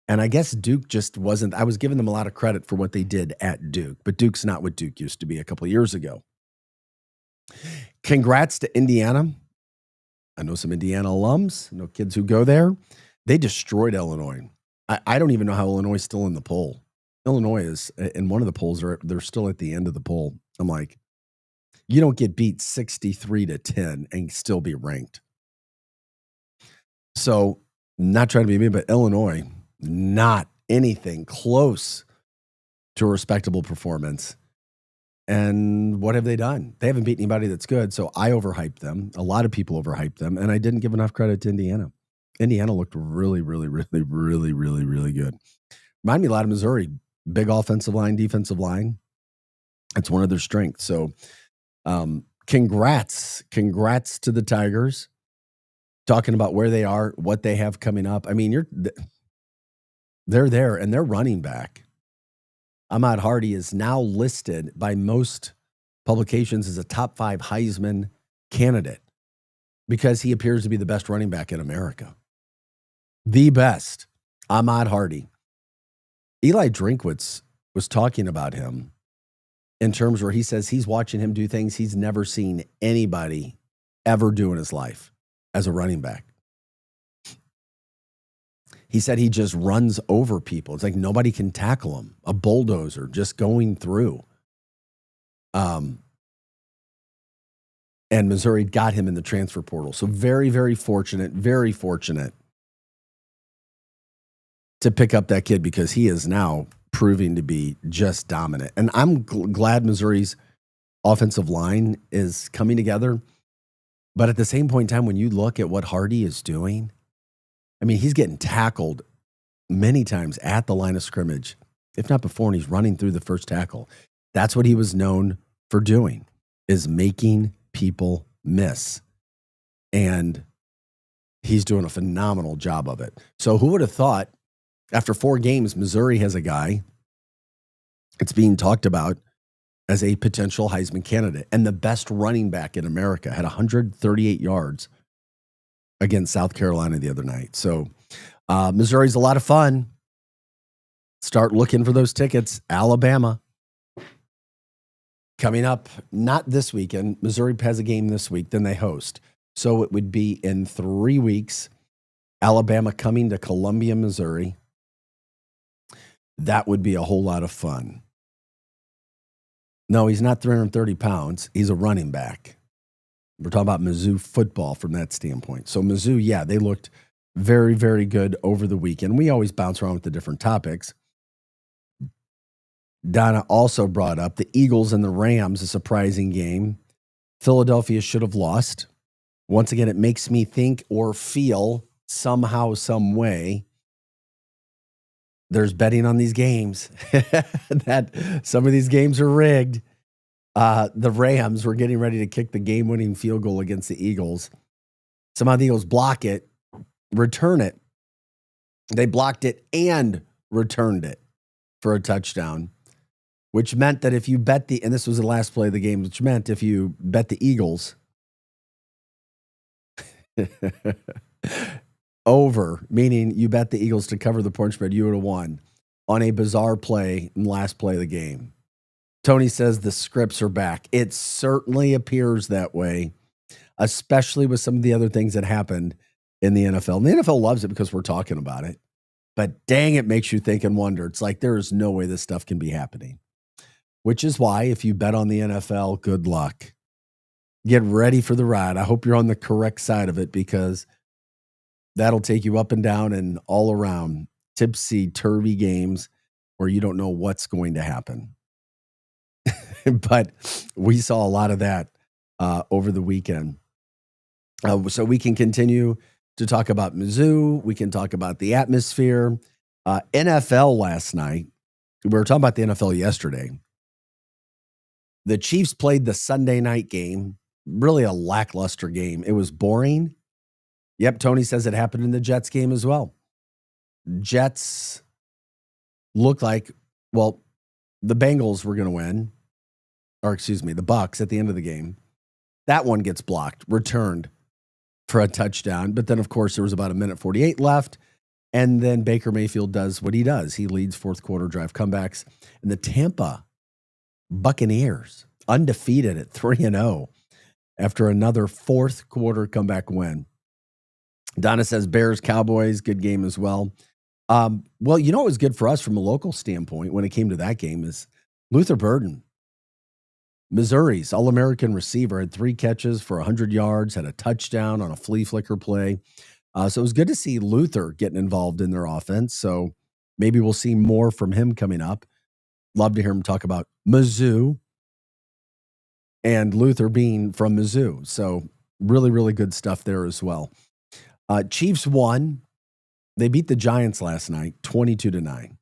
and I guess Duke just wasn't. I was giving them a lot of credit for what they did at Duke, but Duke's not what Duke used to be a couple of years ago. Congrats to Indiana. I know some Indiana alums. I know kids who go there. They destroyed Illinois. I don't even know how Illinois is still in the poll. Illinois is in one of the polls. They're still at the end of the poll. I'm like, you don't get beat 63-10 and still be ranked. So, not trying to be mean, but Illinois, not anything close to a respectable performance. And what have they done? They haven't beat anybody that's good. So I overhyped them. A lot of people overhyped them, and I didn't give enough credit to Indiana. Indiana looked really, really, really, really, really, really good. Remind me a lot of Missouri. Big offensive line, defensive line. It's one of their strengths. So congrats to the Tigers. Talking about where they are, what they have coming up. I mean, they're there, and they're running back. Ahmad Hardy is now listed by most publications as a top 5 Heisman candidate because he appears to be the best running back in America. The best, Ahmad Hardy. Eli Drinkwitz was talking about him in terms where he says he's watching him do things he's never seen anybody ever do in his life as a running back. He said he just runs over people. It's like nobody can tackle him. A bulldozer just going through. And Missouri got him in the transfer portal. So very, very fortunate to pick up that kid because he is now proving to be just dominant. And I'm glad Missouri's offensive line is coming together. But at the same point in time, when you look at what Hardy is doing, I mean, he's getting tackled many times at the line of scrimmage, if not before, and he's running through the first tackle. That's what he was known for doing, is making people miss. And he's doing a phenomenal job of it. So who would have thought after 4 games, Missouri has a guy it's being talked about as a potential Heisman candidate. And the best running back in America had 138 yards against South Carolina the other night. So Missouri's a lot of fun. Start looking for those tickets. Alabama coming up, not this weekend. Missouri has a game this week, then they host. So it would be in 3 weeks. Alabama coming to Columbia, Missouri. That would be a whole lot of fun. No, he's not 330 pounds. He's a running back. We're talking about Mizzou football from that standpoint. So Mizzou, yeah, they looked very, very good over the weekend. We always bounce around with the different topics. Donna also brought up the Eagles and the Rams, a surprising game. Philadelphia should have lost. Once again, it makes me think or feel somehow, some way, there's betting on these games that some of these games are rigged. The Rams were getting ready to kick the game-winning field goal against the Eagles. Somehow the Eagles block it, return it. They blocked it and returned it for a touchdown, which meant that if you bet and this was the last play of the game, which meant if you bet the Eagles over, meaning you bet the Eagles to cover the point spread, you would have won on a bizarre play in the last play of the game. Tony says the scripts are back. It certainly appears that way, especially with some of the other things that happened in the NFL. And the NFL loves it because we're talking about it. But dang, it makes you think and wonder. It's like there is no way this stuff can be happening. Which is why if you bet on the NFL, good luck. Get ready for the ride. I hope you're on the correct side of it because that'll take you up and down and all around tipsy-turvy games where you don't know what's going to happen. But we saw a lot of that over the weekend. So we can continue to talk about Mizzou. We can talk about the atmosphere. NFL last night, we were talking about the NFL yesterday. The Chiefs played the Sunday night game, really a lackluster game. It was boring. Yep, Tony says it happened in the Jets game as well. Jets looked like, well, the Bengals were going to win, or excuse me, the Bucs at the end of the game. That one gets blocked, returned for a touchdown. But then, of course, there was about 1:48 left. And then Baker Mayfield does what he does. He leads fourth quarter drive comebacks. And the Tampa Buccaneers, undefeated at 3-0 after another fourth quarter comeback win. Donna says Bears, Cowboys, good game as well. Well, you know what was good for us from a local standpoint when it came to that game is Luther Burden, Missouri's All-American receiver, had 3 catches for 100 yards, had a touchdown on a flea flicker play. So it was good to see Luther getting involved in their offense. So maybe we'll see more from him coming up. Love to hear him talk about Mizzou and Luther being from Mizzou. So really, really good stuff there as well. Chiefs won. They beat the Giants last night, 22-9.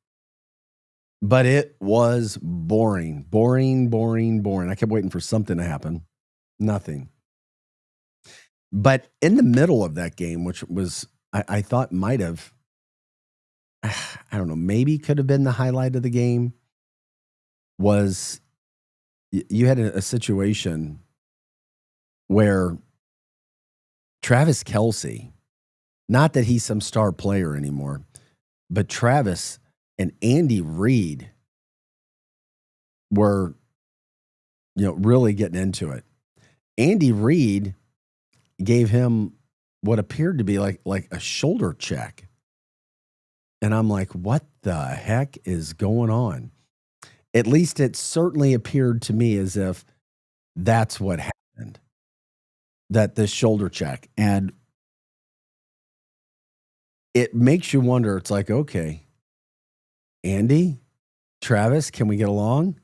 But it was boring. I kept waiting for something to happen. Nothing. But in the middle of that game, which was, I thought might have, I don't know, maybe could have been the highlight of the game, was you had a situation where Travis Kelce, not that he's some star player anymore, but Travis and Andy Reid were, really getting into it. Andy Reid gave him what appeared to be like a shoulder check. And I'm like, what the heck is going on? At least it certainly appeared to me as if that's what happened, that the shoulder check. And it makes you wonder. It's like, okay, Andy, Travis, can we get along?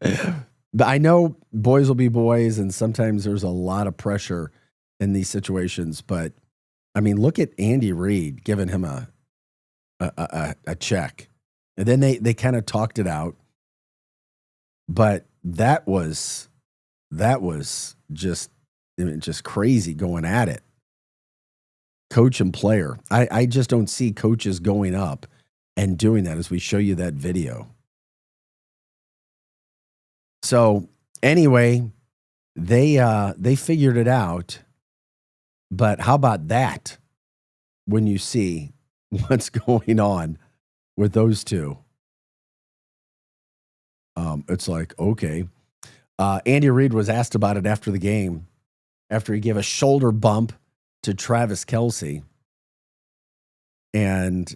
But I know boys will be boys, and sometimes there's a lot of pressure in these situations. But I mean, look at Andy Reid giving him a check, and then they kind of talked it out. But that was just crazy going at it. Coach and player. I just don't see coaches going up and doing that as we show you that video. So anyway, they figured it out. But how about that when you see what's going on with those two? It's like, okay. Andy Reid was asked about it after the game, after he gave a shoulder bump to Travis Kelce. And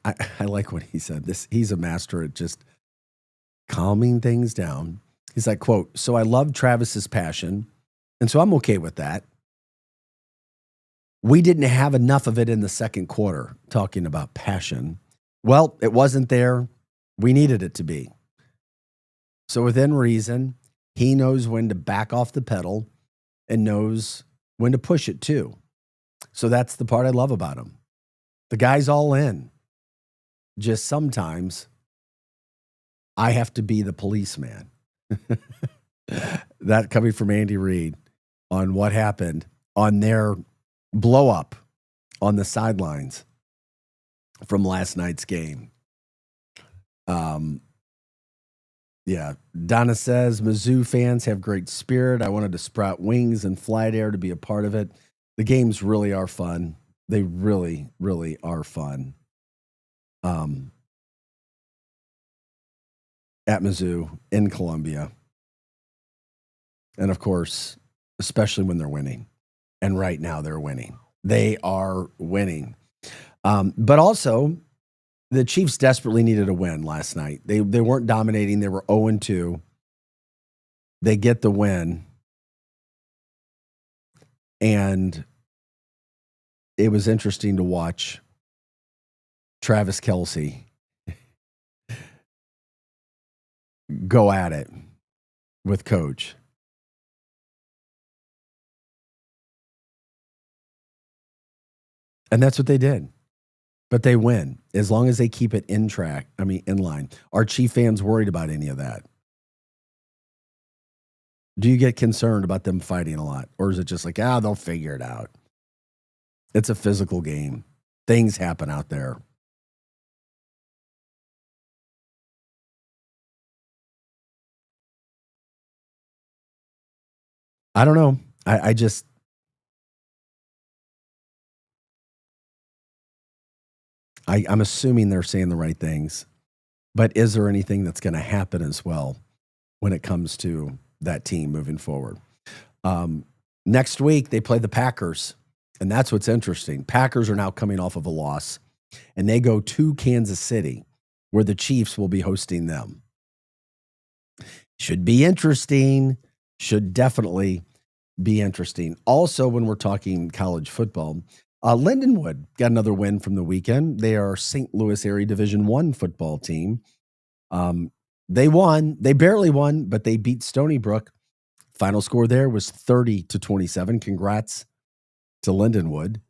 I like what he said. He's a master at just calming things down. He's like, quote, "So I love Travis's passion, and so I'm okay with that. We didn't have enough of it in the second quarter," talking about passion. Well, it wasn't there. We needed it to be. So within reason, he knows when to back off the pedal and knows when to push it too. So that's the part I love about him. The guy's all in. Just sometimes I have to be the policeman. That coming from Andy Reid on what happened on their blow up on the sidelines from last night's game. Yeah. Donna says, Mizzou fans have great spirit. I wanted to sprout wings and fly there to be a part of it. The games really are fun. They really, really are fun. At Mizzou in Columbia. And of course, especially when they're winning. And right now they're winning. They are winning. But also, the Chiefs desperately needed a win last night. They weren't dominating. They were 0-2. They get the win. And it was interesting to watch Travis Kelce go at it with Coach. And that's what they did. but they win as long as they keep it in track. I mean, in line. Are Chief fans worried about any of that? Do you get concerned about them fighting a lot? Or is it just like, they'll figure it out? It's a physical game. Things happen out there. I don't know. I'm assuming they're saying the right things. But is there anything that's going to happen as well when it comes to that team moving forward? Next week, they play the Packers. And that's what's interesting. Packers are now coming off of a loss. And they go to Kansas City, where the Chiefs will be hosting them. Should be interesting. Should definitely be interesting. Also, when we're talking college football, Lindenwood got another win from the weekend. They are St. Louis area Division I football team. They won. They barely won, but they beat Stony Brook. Final score there was 30-27. Congrats to Lindenwood.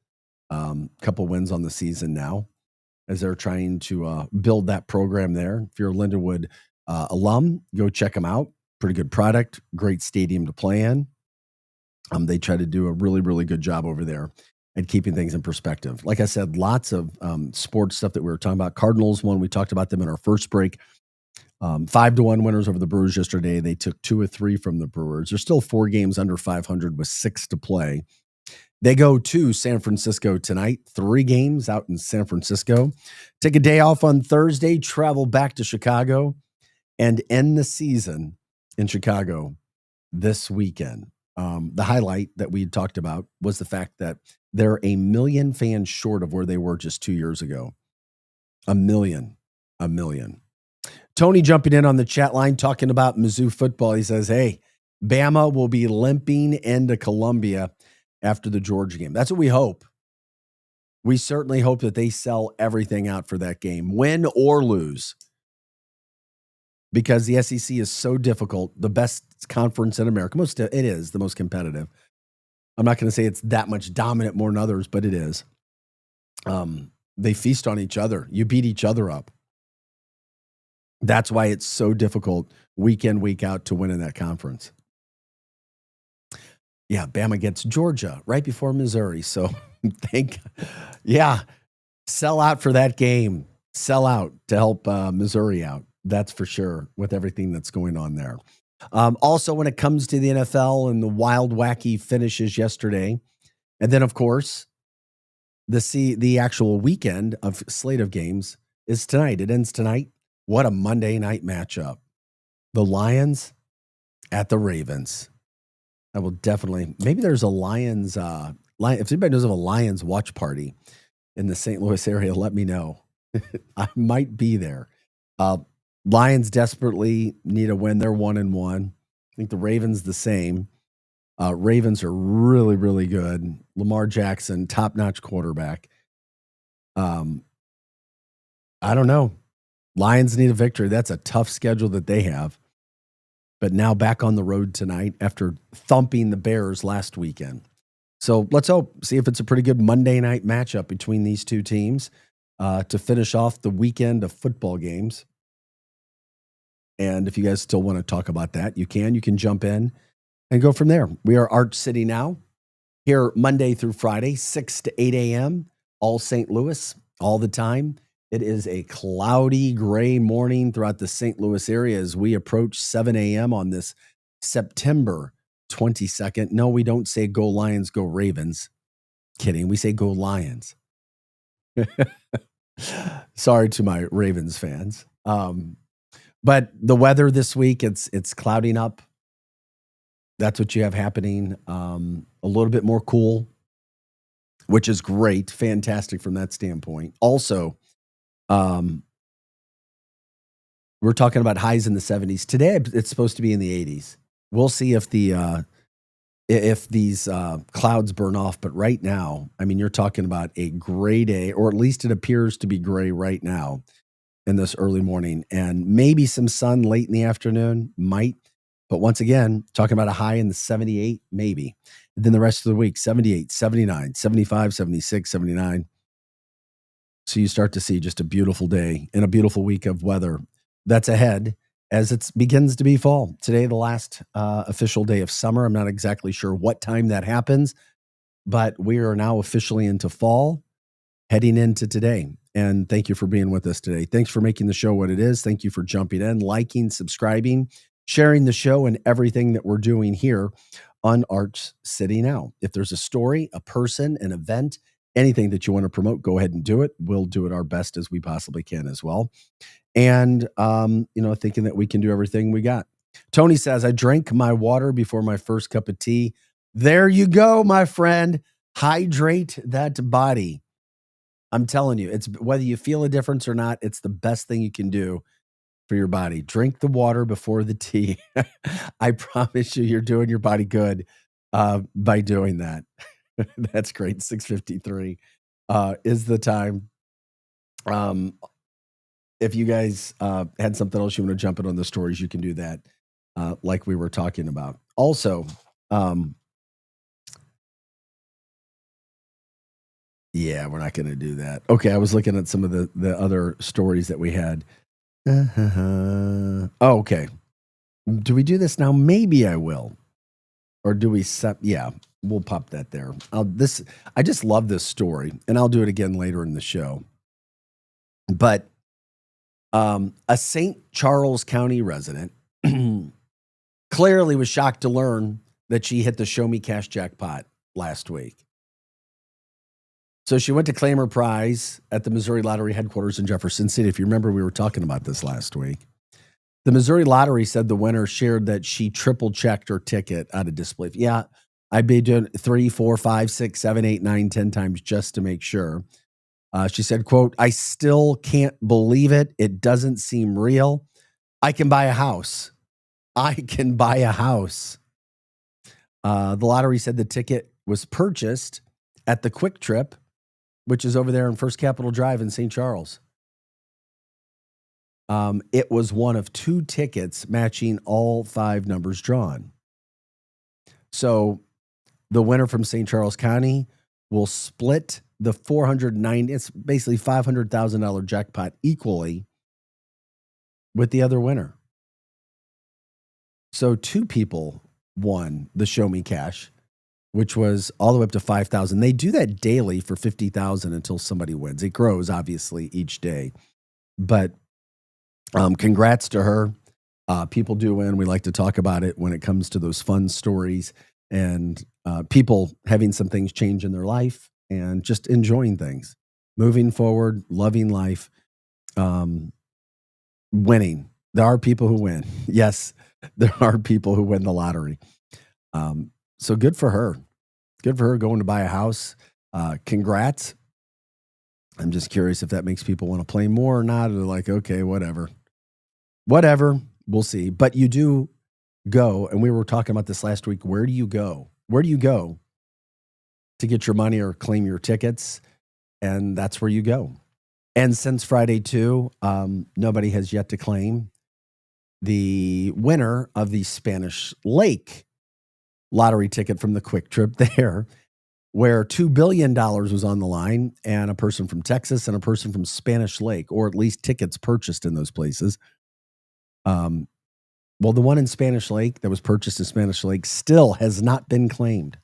Couple wins on the season now as they're trying to build that program there. If you're a Lindenwood alum, go check them out. Pretty good product, great stadium to play in. They try to do a really, really good job over there at keeping things in perspective. Like I said, lots of sports stuff that we were talking about. Cardinals won. We talked about them in our first break. 5-1 winners over the Brewers yesterday. They took 2 of 3 from the Brewers. There's still 4 games under 500 with 6 to play. They go to San Francisco tonight. 3 games out in San Francisco. Take a day off on Thursday, travel back to Chicago, and end the season in Chicago this weekend. The highlight that we had talked about was the fact that they're 1 million fans short of where they were just 2 years ago. 1 million. Tony jumping in on the chat line talking about Mizzou football. He says, hey, Bama will be limping into Columbia after the Georgia game. That's what we hope. We certainly hope that they sell everything out for that game, win or lose, because the SEC is so difficult, the best conference in America. It is the most competitive. I'm not going to say it's that much dominant more than others, but it is. They feast on each other. You beat each other up. That's why it's so difficult week in, week out to win in that conference. Yeah, Bama gets Georgia right before Missouri. So sell out for that game. Sell out to help Missouri out. That's for sure, with everything that's going on there. Also, when it comes to the NFL and the wild, wacky finishes yesterday, and then, of course, the actual weekend of slate of games is tonight. It ends tonight. What a Monday night matchup. The Lions at the Ravens. I will definitely, maybe there's a Lions, if anybody knows of a Lions watch party in the St. Louis area, let me know. I might be there. Lions desperately need a win. They're 1-1. I think the Ravens the same. Ravens are really, really good. Lamar Jackson, top-notch quarterback. I don't know. Lions need a victory. That's a tough schedule that they have. But now back on the road tonight after thumping the Bears last weekend. So let's see if it's a pretty good Monday night matchup between these two teams to finish off the weekend of football games. And if you guys still want to talk about that, you can jump in and go from there. We are Arch City Now, here Monday through Friday, 6 to 8 a.m., all St. Louis, all the time. It is a cloudy, gray morning throughout the St. Louis area as we approach 7 a.m. on this September 22nd. No, we don't say go Lions, go Ravens. Kidding. We say go Lions. Sorry to my Ravens fans. But the weather this week, it's clouding up. That's what you have happening. A little bit more cool, which is great. Fantastic from that standpoint. Also, we're talking about highs in the 70s. Today, it's supposed to be in the 80s. We'll see if these clouds burn off. But right now, I mean, you're talking about a gray day, or at least it appears to be gray right now in this early morning, and maybe some sun late in the afternoon, might. But once again, talking about a high in the 78, maybe. And then the rest of the week, 78, 79, 75, 76, 79. So you start to see just a beautiful day and a beautiful week of weather that's ahead as it begins to be fall. Today, the last official day of summer. I'm not exactly sure what time that happens, but we are now officially into fall, heading into today. And thank you for being with us today. Thanks for making the show what it is. Thank you for jumping in, liking, subscribing, sharing the show and everything that we're doing here on Arch City Now. If there's a story, a person, an event, anything that you want to promote, go ahead and do it. We'll do it our best as we possibly can as well. And, thinking that we can do everything we got. Tony says, I drank my water before my first cup of tea. There you go, my friend. Hydrate that body. I'm telling you, it's whether you feel a difference or not, it's the best thing you can do for your body. Drink the water before the tea. I promise you're doing your body good by doing that. That's great. 6:53 is the time. If you guys had something else you want to jump in on the stories, you can do that like we were talking about. Also, yeah, we're not going to do that. Okay, I was looking at some of the other stories that we had. Oh, okay. Do we do this now? Maybe I will. Or do we set? Yeah, we'll pop that there. I just love this story, and I'll do it again later in the show. But a St. Charles County resident clearly was shocked to learn that she hit the Show Me Cash jackpot last week. So she went to claim her prize at the Missouri Lottery headquarters in Jefferson City. If you remember, we were talking about this last week. The Missouri Lottery said the winner shared that she triple checked her ticket out of display. Yeah, I'd be doing 3, 4, 5, 6, 7, 8, 9, 10 times just to make sure. She said, quote, I still can't believe it. It doesn't seem real. I can buy a house. I can buy a house. The lottery said the ticket was purchased at the Quick Trip, which is over there on First Capitol Drive in St. Charles. It was one of 2 tickets matching all 5 numbers drawn. So the winner from St. Charles County will split the $490, it's basically $500,000 jackpot equally with the other winner. So 2 people won the Show Me Cash, which was all the way up to $5,000. They do that daily for $50,000 until somebody wins. It grows obviously each day, but congrats to her. People do win. We like to talk about it when it comes to those fun stories and people having some things change in their life and just enjoying things, moving forward, loving life, winning. There are people who win. Yes, there are people who win the lottery. So good for her. Good for her going to buy a house. Congrats. I'm just curious if that makes people want to play more or not. Or like, okay, whatever. We'll see. But you do go, and we were talking about this last week. Where do you go? Where do you go to get your money or claim your tickets? And that's where you go. And since Friday too, nobody has yet to claim the winner of the Spanish Lake lottery ticket from the Quick Trip there, where $2 billion was on the line, and a person from Texas and a person from Spanish Lake, or at least tickets purchased in those places. Well, the one in Spanish Lake that was purchased in Spanish Lake still has not been claimed.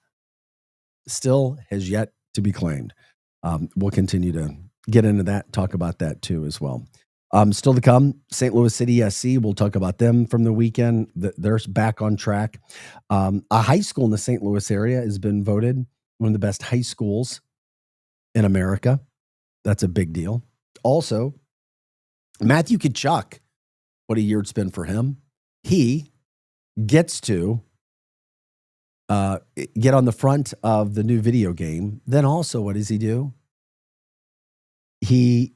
Still has yet to be claimed. We'll continue to get into that, talk about that too as well. Still to come, St. Louis City SC. We'll talk about them from the weekend. They're back on track. A high school in the St. Louis area has been voted one of the best high schools in America. That's a big deal. Also, Matthew Tkachuk, what a year it's been for him. He gets to get on the front of the new video game. Then also, what does he do? He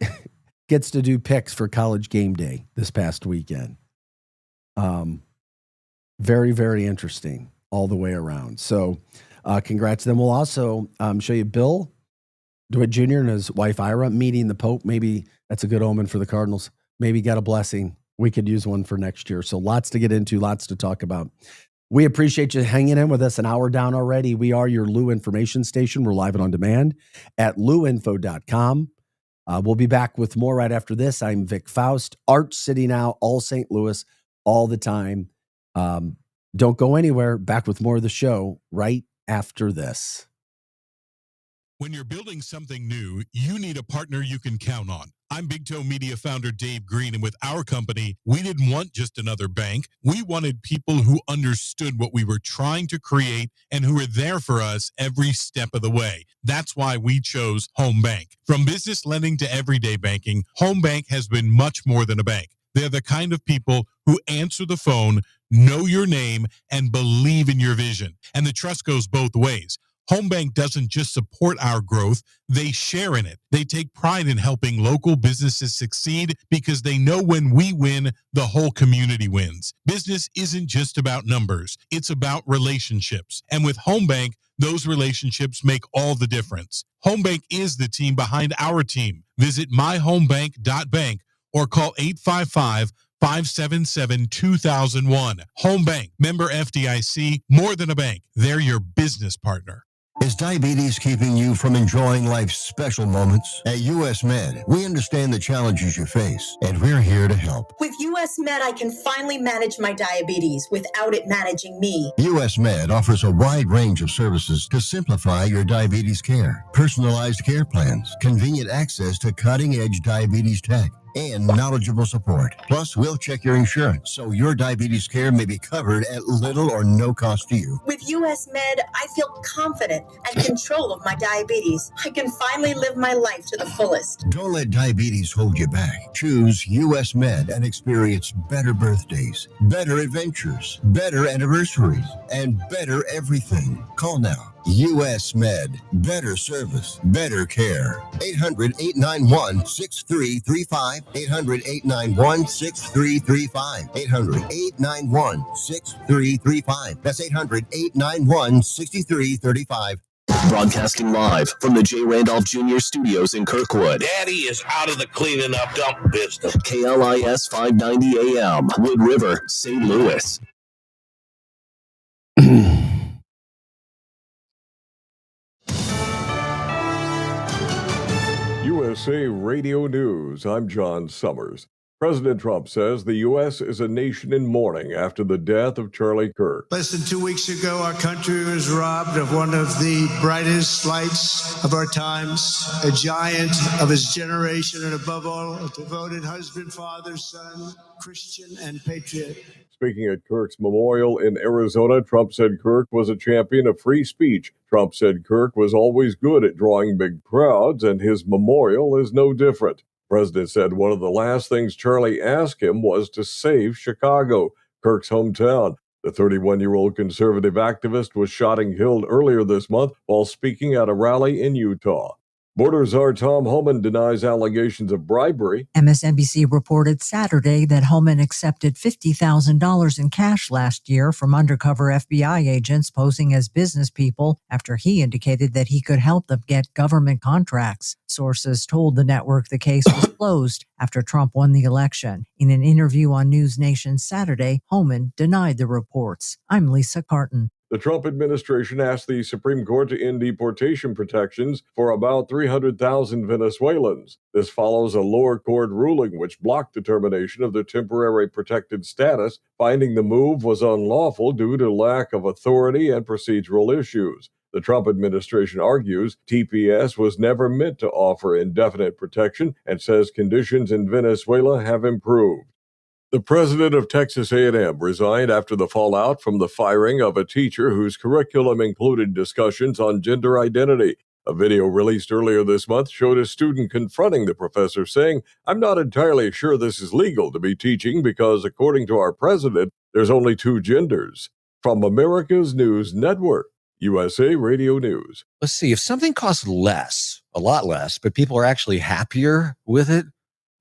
gets to do picks for College Game Day this past weekend. Very, very interesting all the way around. So congrats. Then we'll also show you Bill DeWitt Jr. and his wife Ira meeting the Pope. Maybe that's a good omen for the Cardinals. Maybe got a blessing. We could use one for next year. So lots to get into, lots to talk about. We appreciate you hanging in with us. An hour down already. We are your Lou information station. We're live and on demand at louinfo.com. We'll be back with more right after this. I'm Vic Faust, Arch City Now, all St. Louis, all the time. Don't go anywhere. Back with more of the show right after this. When you're building something new, you need a partner you can count on. I'm Big Toe Media founder Dave Green, and with our company, we didn't want just another bank. We wanted people who understood what we were trying to create and who were there for us every step of the way. That's why we chose Home Bank. From business lending to everyday banking, Home Bank has been much more than a bank. They're the kind of people who answer the phone, know your name, and believe in your vision. And the trust goes both ways. Home Bank doesn't just support our growth, they share in it. They take pride in helping local businesses succeed because they know when we win, the whole community wins. Business isn't just about numbers, it's about relationships. And with Home Bank, those relationships make all the difference. Home Bank is the team behind our team. Visit myhomebank.bank or call 855-577-2001. Home Bank, member FDIC, more than a bank. They're your business partner. Is diabetes keeping you from enjoying life's special moments? At US Med, we understand the challenges you face, and we're here to help. With US Med, I can finally manage my diabetes without it managing me. US Med offers a wide range of services to simplify your diabetes care. Personalized care plans, convenient access to cutting-edge diabetes tech, and knowledgeable support. Plus, we'll check your insurance so your diabetes care may be covered at little or no cost to you. With US Med, I feel confident and control of my diabetes. I can finally live my life to the fullest. Don't let diabetes hold you back. Choose US Med and experience better birthdays, better adventures, better anniversaries, and better everything. Call now. US Med. Better service, better care. 800-891-6335. 800-891-6335. 800-891-6335. That's 800-891-6335. Broadcasting live from the J. Randolph Jr. Studios in Kirkwood. Daddy is out of the cleaning up dump business. KLIS 590 AM, Wood River, St. Louis. USA Radio News. I'm John Summers. President Trump says the U.S. is a nation in mourning after the death of Charlie Kirk. Less than 2 weeks ago, our country was robbed of one of the brightest lights of our times, a giant of his generation, and above all, a devoted husband, father, son, Christian, and patriot. Speaking at Kirk's memorial in Arizona, Trump said Kirk was a champion of free speech. Trump said Kirk was always good at drawing big crowds, and his memorial is no different. The president said one of the last things Charlie asked him was to save Chicago, Kirk's hometown. The 31-year-old conservative activist was shot and killed earlier this month while speaking at a rally in Utah. Border czar Tom Homan denies allegations of bribery. MSNBC reported Saturday that Homan accepted $50,000 in cash last year from undercover FBI agents posing as business people after he indicated that he could help them get government contracts. Sources told the network the case was closed after Trump won the election. In an interview on News Nation Saturday, Homan denied the reports. I'm Lisa Carton. The Trump administration asked the Supreme Court to end deportation protections for about 300,000 Venezuelans. This follows a lower court ruling which blocked determination of their temporary protected status, finding the move was unlawful due to lack of authority and procedural issues. The Trump administration argues TPS was never meant to offer indefinite protection and says conditions in Venezuela have improved. The president of Texas A&M resigned after the fallout from the firing of a teacher whose curriculum included discussions on gender identity. A video released earlier this month showed a student confronting the professor saying, "I'm not entirely sure this is legal to be teaching because, according to our president, there's only two genders." From America's News Network, USA Radio News. Let's see, if something costs less, a lot less, but people are actually happier with it,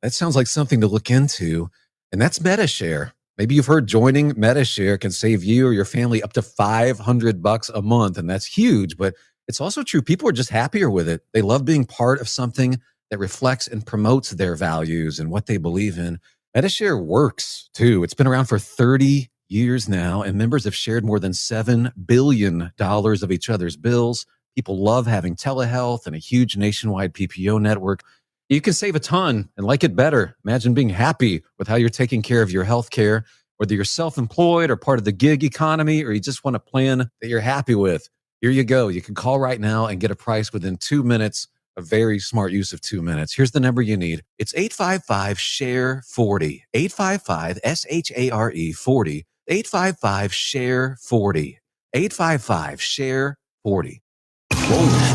that sounds like something to look into. And that's MetaShare. Maybe you've heard joining MetaShare can save you or your family up to $500 a month. And that's huge, but it's also true. People are just happier with it. They love being part of something that reflects and promotes their values and what they believe in. MetaShare works too. It's been around for 30 years now, and members have shared more than $7 billion of each other's bills. People love having telehealth and a huge nationwide PPO network. You can save a ton and like it better. Imagine being happy with how you're taking care of your health care, whether you're self-employed or part of the gig economy, or you just want a plan that you're happy with. Here you go. You can call right now and get a price within 2 minutes. A very smart use of 2 minutes. Here's the number you need. It's 855-SHARE-40. 855-SHARE-40. 855-SHARE-40. 855-SHARE-40.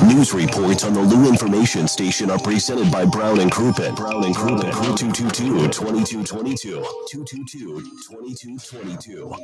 News reports on the Lou Information Station are presented by Brown and Crouppen. Brown and Crouppen, 222-2222. 222-2222.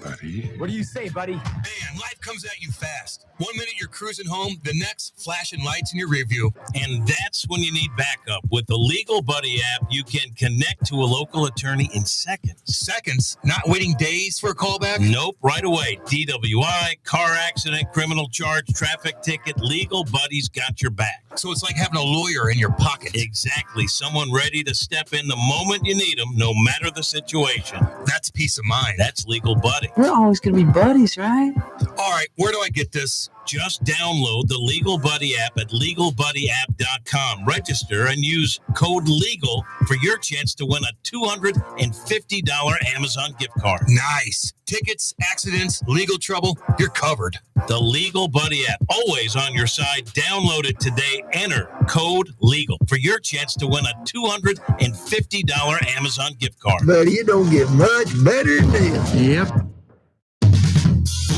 Buddy. What do you say, buddy? Man, life comes at you fast. 1 minute you're cruising home, the next flashing lights in your rearview. And that's when you need backup. With the Legal Buddy app, you can connect to a local attorney in seconds. Seconds? Not waiting days for a callback? Nope, right away. DWI, car accident, criminal charge, traffic ticket, Legal Buddy's got your back. So it's like having a lawyer in your pocket. Exactly. Someone ready to step in the moment you need them, no matter the situation. That's peace of mind. That's Legal Buddy. We're always going to be buddies, right? All right, where do I get this? Just download the Legal Buddy app at LegalBuddyApp.com. Register and use code LEGAL for your chance to win a $250 Amazon gift card. Nice. Tickets, accidents, legal trouble, you're covered. The Legal Buddy app, always on your side. Download it today. Enter code LEGAL for your chance to win a $250 Amazon gift card. But you don't get much better than this. Yep.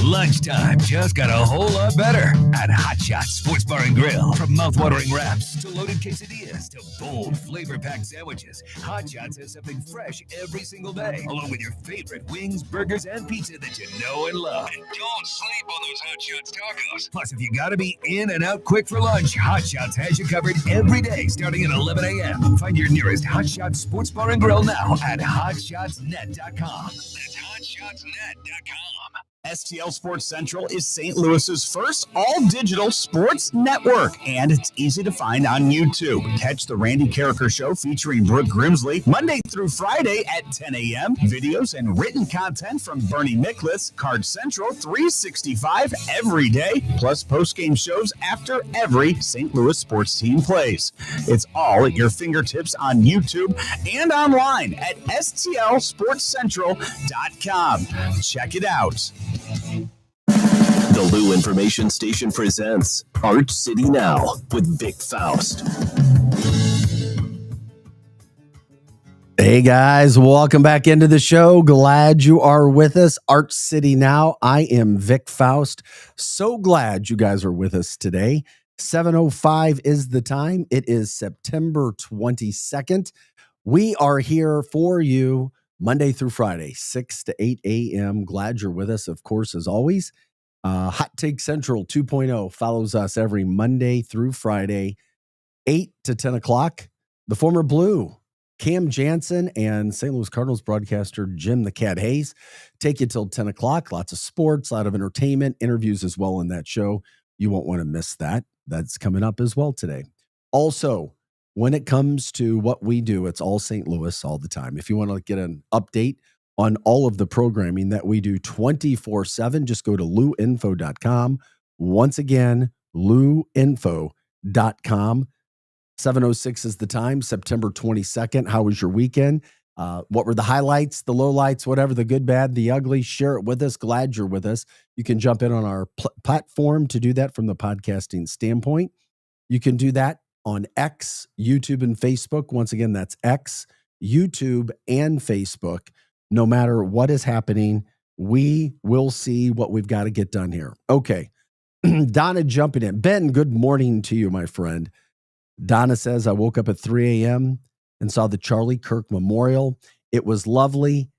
Lunchtime just got a whole lot better at Hot Shots Sports Bar and Grill. From mouth-watering wraps to loaded quesadillas to bold, flavor-packed sandwiches, Hot Shots has something fresh every single day, along with your favorite wings, burgers, and pizza that you know and love. And don't sleep on those Hot Shots tacos. Plus, if you gotta be in and out quick for lunch, Hot Shots has you covered every day starting at 11 a.m. Find your nearest Hot Shots Sports Bar and Grill now at hotshotsnet.com. That's hotshotsnet.com. STL Sports Central is St. Louis's first all-digital sports network, and it's easy to find on YouTube. Catch the Randy Carricker Show featuring Brooke Grimsley Monday through Friday at 10 a.m. Videos and written content from Bernie Miklasz, Card Central 365 every day, plus post-game shows after every St. Louis sports team plays. It's all at your fingertips on YouTube and online at stlsportscentral.com. Check it out. The Lou Information Station presents Arch City Now with Vic Faust. Hey guys, welcome back into the show. Glad you are with us. Arch City Now. I am Vic Faust. So glad you guys are with us today. 7:05 is the time. It is September 22nd. We are here for you Monday through Friday, 6 to 8 a.m. Glad you're with us, of course, as always. Hot Take Central 2.0 follows us every Monday through Friday, 8 to 10 o'clock. The former Blue, Cam Jansen, and St. Louis Cardinals broadcaster Jim the Cat Hayes take you till 10 o'clock. Lots of sports, a lot of entertainment, interviews as well in that show. You won't want to miss that. That's coming up as well today. Also, when it comes to what we do, it's all St. Louis all the time. If you want to get an update on all of the programming that we do 24/7, just go to louinfo.com. Once again, louinfo.com. 7:06 is the time, September 22nd. How was your weekend? What were the highlights, the lowlights, whatever, the good, bad, the ugly? Share it with us. Glad you're with us. You can jump in on our platform to do that from the podcasting standpoint. You can do that on X, YouTube, and Facebook. Once again, that's X, YouTube, and Facebook. No matter what is happening, we will see what we've got to get done here. Okay. Donna jumping in. Ben, good morning to you, my friend. Donna says, I woke up at 3 a.m. and saw the Charlie Kirk Memorial. It was lovely.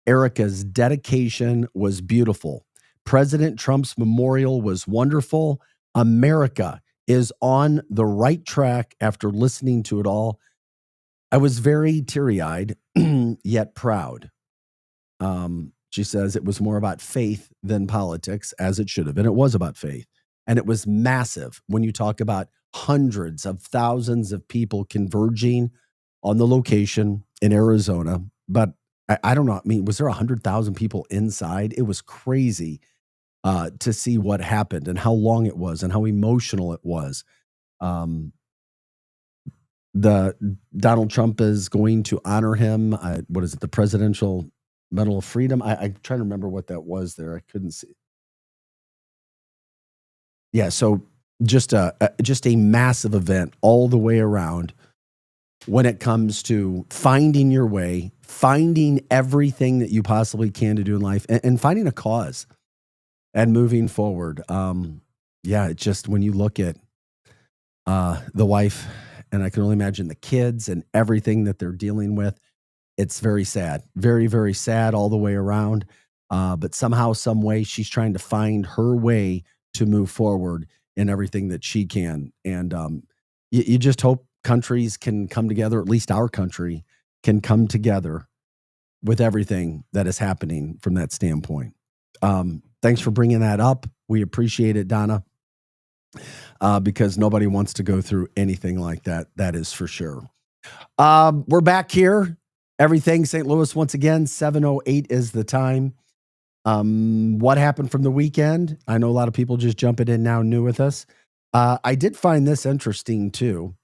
Erica's dedication was beautiful. President Trump's memorial was wonderful. America is on the right track after listening to it all. I was very teary-eyed, yet proud. She says it was more about faith than politics, as it should have been. It was about faith. And it was massive when you talk about hundreds of thousands of people converging on the location in Arizona. But I don't know. I mean, was there 100,000 people inside? It was crazy to see what happened and how long it was and how emotional it was. the Donald Trump is going to honor him. What is it? The Presidential Medal of Freedom. I'm trying to remember what that was there. I couldn't see. Yeah. So just a massive event all the way around when it comes to finding your way, finding everything that you possibly can to do in life, and finding a cause and moving forward. It's just when you look at the wife, and I can only imagine the kids and everything that they're dealing with, it's very sad, very, very sad all the way around. But somehow, some way, she's trying to find her way to move forward in everything that she can. And you just hope countries can come together, at least our country can come together with everything that is happening from that standpoint. Thanks for bringing that up. We appreciate it, Donna, because nobody wants to go through anything like that. That is for sure. We're back here. Everything St. Louis once again, 7:08 is the time. What happened from the weekend? I know a lot of people just jumping in now new with us. I did find this interesting too.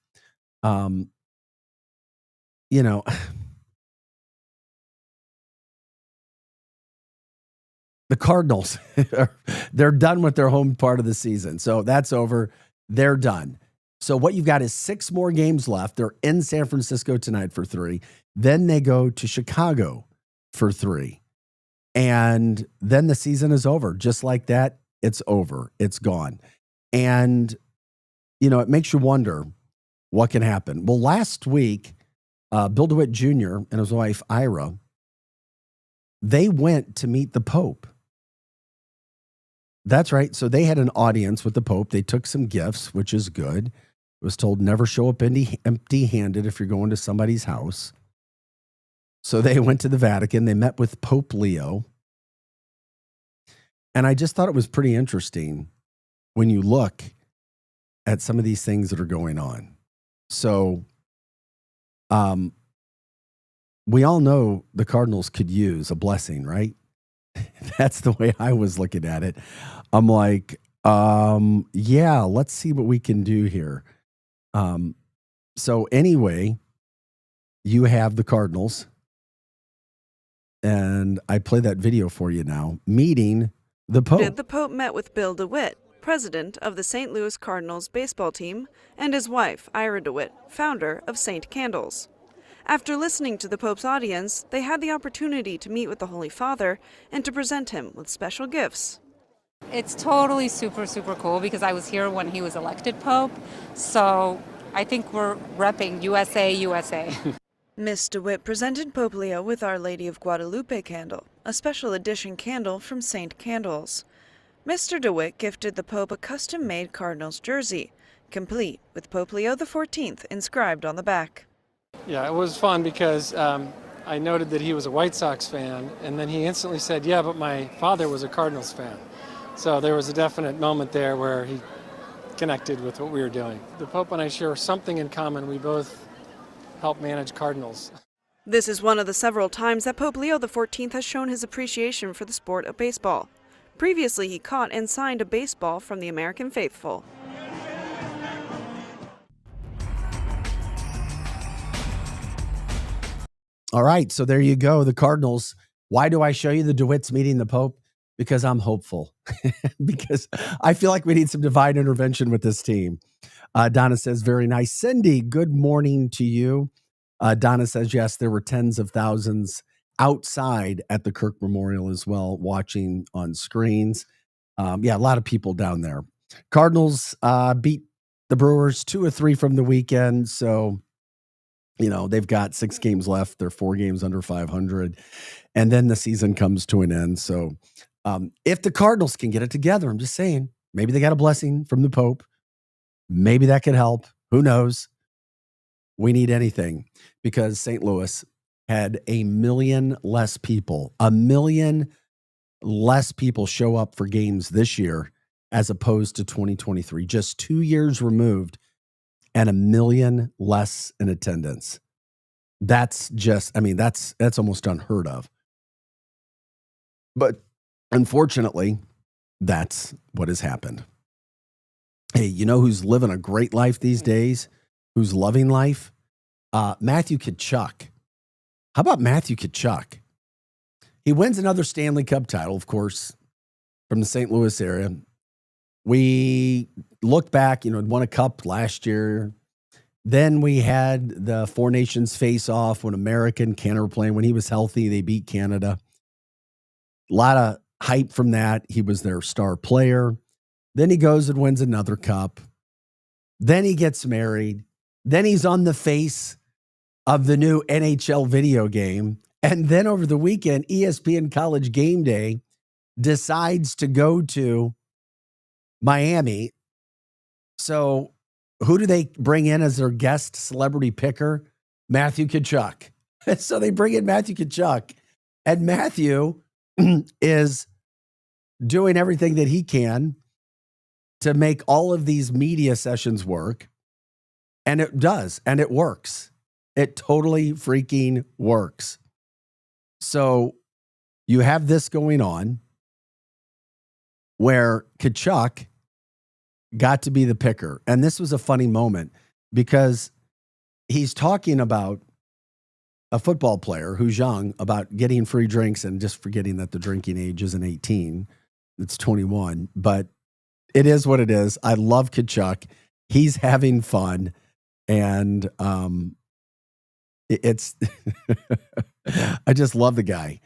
The Cardinals, they're done with their home part of the season. So that's over. They're done. So what you've got is 6 more games left. They're in San Francisco tonight for 3. Then they go to Chicago for 3. And then the season is over. Just like that, it's over. It's gone. And, it makes you wonder what can happen. Well, last week, Bill DeWitt Jr. and his wife, Ira, they went to meet the Pope. That's right. So they had an audience with the Pope. They took some gifts, which is good. Was told never show up empty-handed if you're going to somebody's house. So they went to the Vatican. They met with Pope Leo. And I just thought it was pretty interesting when you look at some of these things that are going on. So we all know the Cardinals could use a blessing, right? That's the way I was looking at it. I'm like, let's see what we can do here. So anyway, you have the Cardinals, and I play that video for you now, meeting the Pope. The Pope met with Bill DeWitt, president of the St. Louis Cardinals baseball team, and his wife, Ira DeWitt, founder of St. Candles. After listening to the Pope's audience, they had the opportunity to meet with the Holy Father and to present him with special gifts. It's totally super, super cool because I was here when he was elected Pope, so I think we're repping USA. Miss DeWitt presented Pope Leo with Our Lady of Guadalupe candle, a special edition candle from St. Candles. Mr. DeWitt gifted the Pope a custom-made Cardinals jersey, complete with Pope Leo XIV inscribed on the back. Yeah, it was fun because I noted that he was a White Sox fan, and then he instantly said, yeah, but my father was a Cardinals fan. So there was a definite moment there where he connected with what we were doing. The Pope and I share something in common. We both help manage Cardinals. This is one of the several times that Pope Leo XIV has shown his appreciation for the sport of baseball. Previously, he caught and signed a baseball from the American faithful. All right, so there you go. The Cardinals. Why do I show you the DeWitts meeting the Pope? Because I'm hopeful. Because I feel like we need some divine intervention with this team. Donna says, very nice. Cindy, good morning to you. Donna says, yes, there were tens of thousands outside at the Kirk Memorial as well, watching on screens. A lot of people down there. Cardinals beat the Brewers 2-3 from the weekend. So, they've got 6 games left. They're 4 games under 500. And then the season comes to an end. So if the Cardinals can get it together, I'm just saying, maybe they got a blessing from the Pope. Maybe that could help. Who knows? We need anything because St. Louis had 1 million less people, 1 million less people show up for games this year as opposed to 2023, just 2 years removed and 1 million less in attendance. That's that's almost unheard of. But unfortunately, that's what has happened. Hey, you know who's living a great life these days? Who's loving life? Matthew Tkachuk. How about Matthew Tkachuk? He wins another Stanley Cup title, of course, from the St. Louis area. We look back, won a cup last year. Then we had the Four Nations face-off when America and Canada were playing. When he was healthy, they beat Canada. A lot of hype from that. He was their star player. Then he goes and wins another cup. Then he gets married. Then he's on the face of the new NHL video game. And then over the weekend, ESPN College Game Day decides to go to Miami. So who do they bring in as their guest celebrity picker? Matthew Tkachuk. So they bring in Matthew Tkachuk. And Matthew is doing everything that he can to make all of these media sessions work. And it does. And it works. It totally freaking works. So you have this going on where Tkachuk got to be the picker. And this was a funny moment because he's talking about a football player who's young about getting free drinks and just forgetting that the drinking age isn't 18. It's 21. But it is what it is. I love Tkachuk. He's having fun. And it's I just love the guy.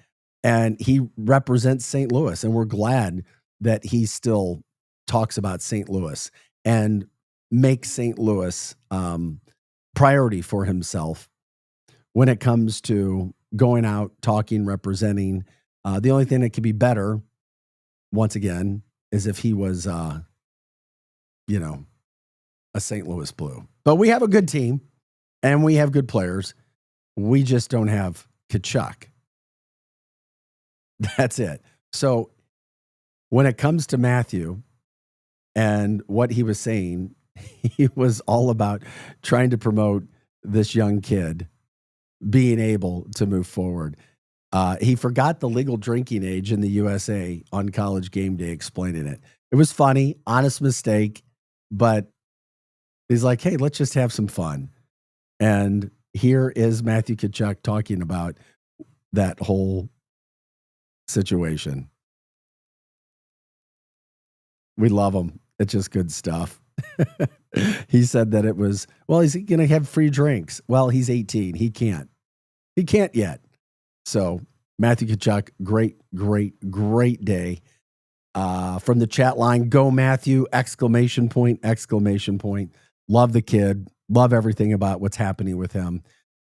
And he represents St. Louis. And we're glad that he still talks about St. Louis and makes St. Louis priority for himself when it comes to going out, talking, representing. The only thing that could be better, once again, is if he was, a St. Louis Blue. But we have a good team and we have good players. We just don't have Tkachuk. That's it. So when it comes to Matthew and what he was saying, he was all about trying to promote this young kid being able to move forward. He forgot the legal drinking age in the USA on College Game Day, explaining it. It was funny, honest mistake, but he's like, hey, let's just have some fun. And here is Matthew Tkachuk talking about that whole situation. We love him. It's just good stuff. He said that it was, well, he's going to have free drinks. Well, he's 18. He can't. He can't yet. So Matthew Tkachuk, great day. From the chat line, go Matthew, exclamation point. Love the kid. Love everything about what's happening with him.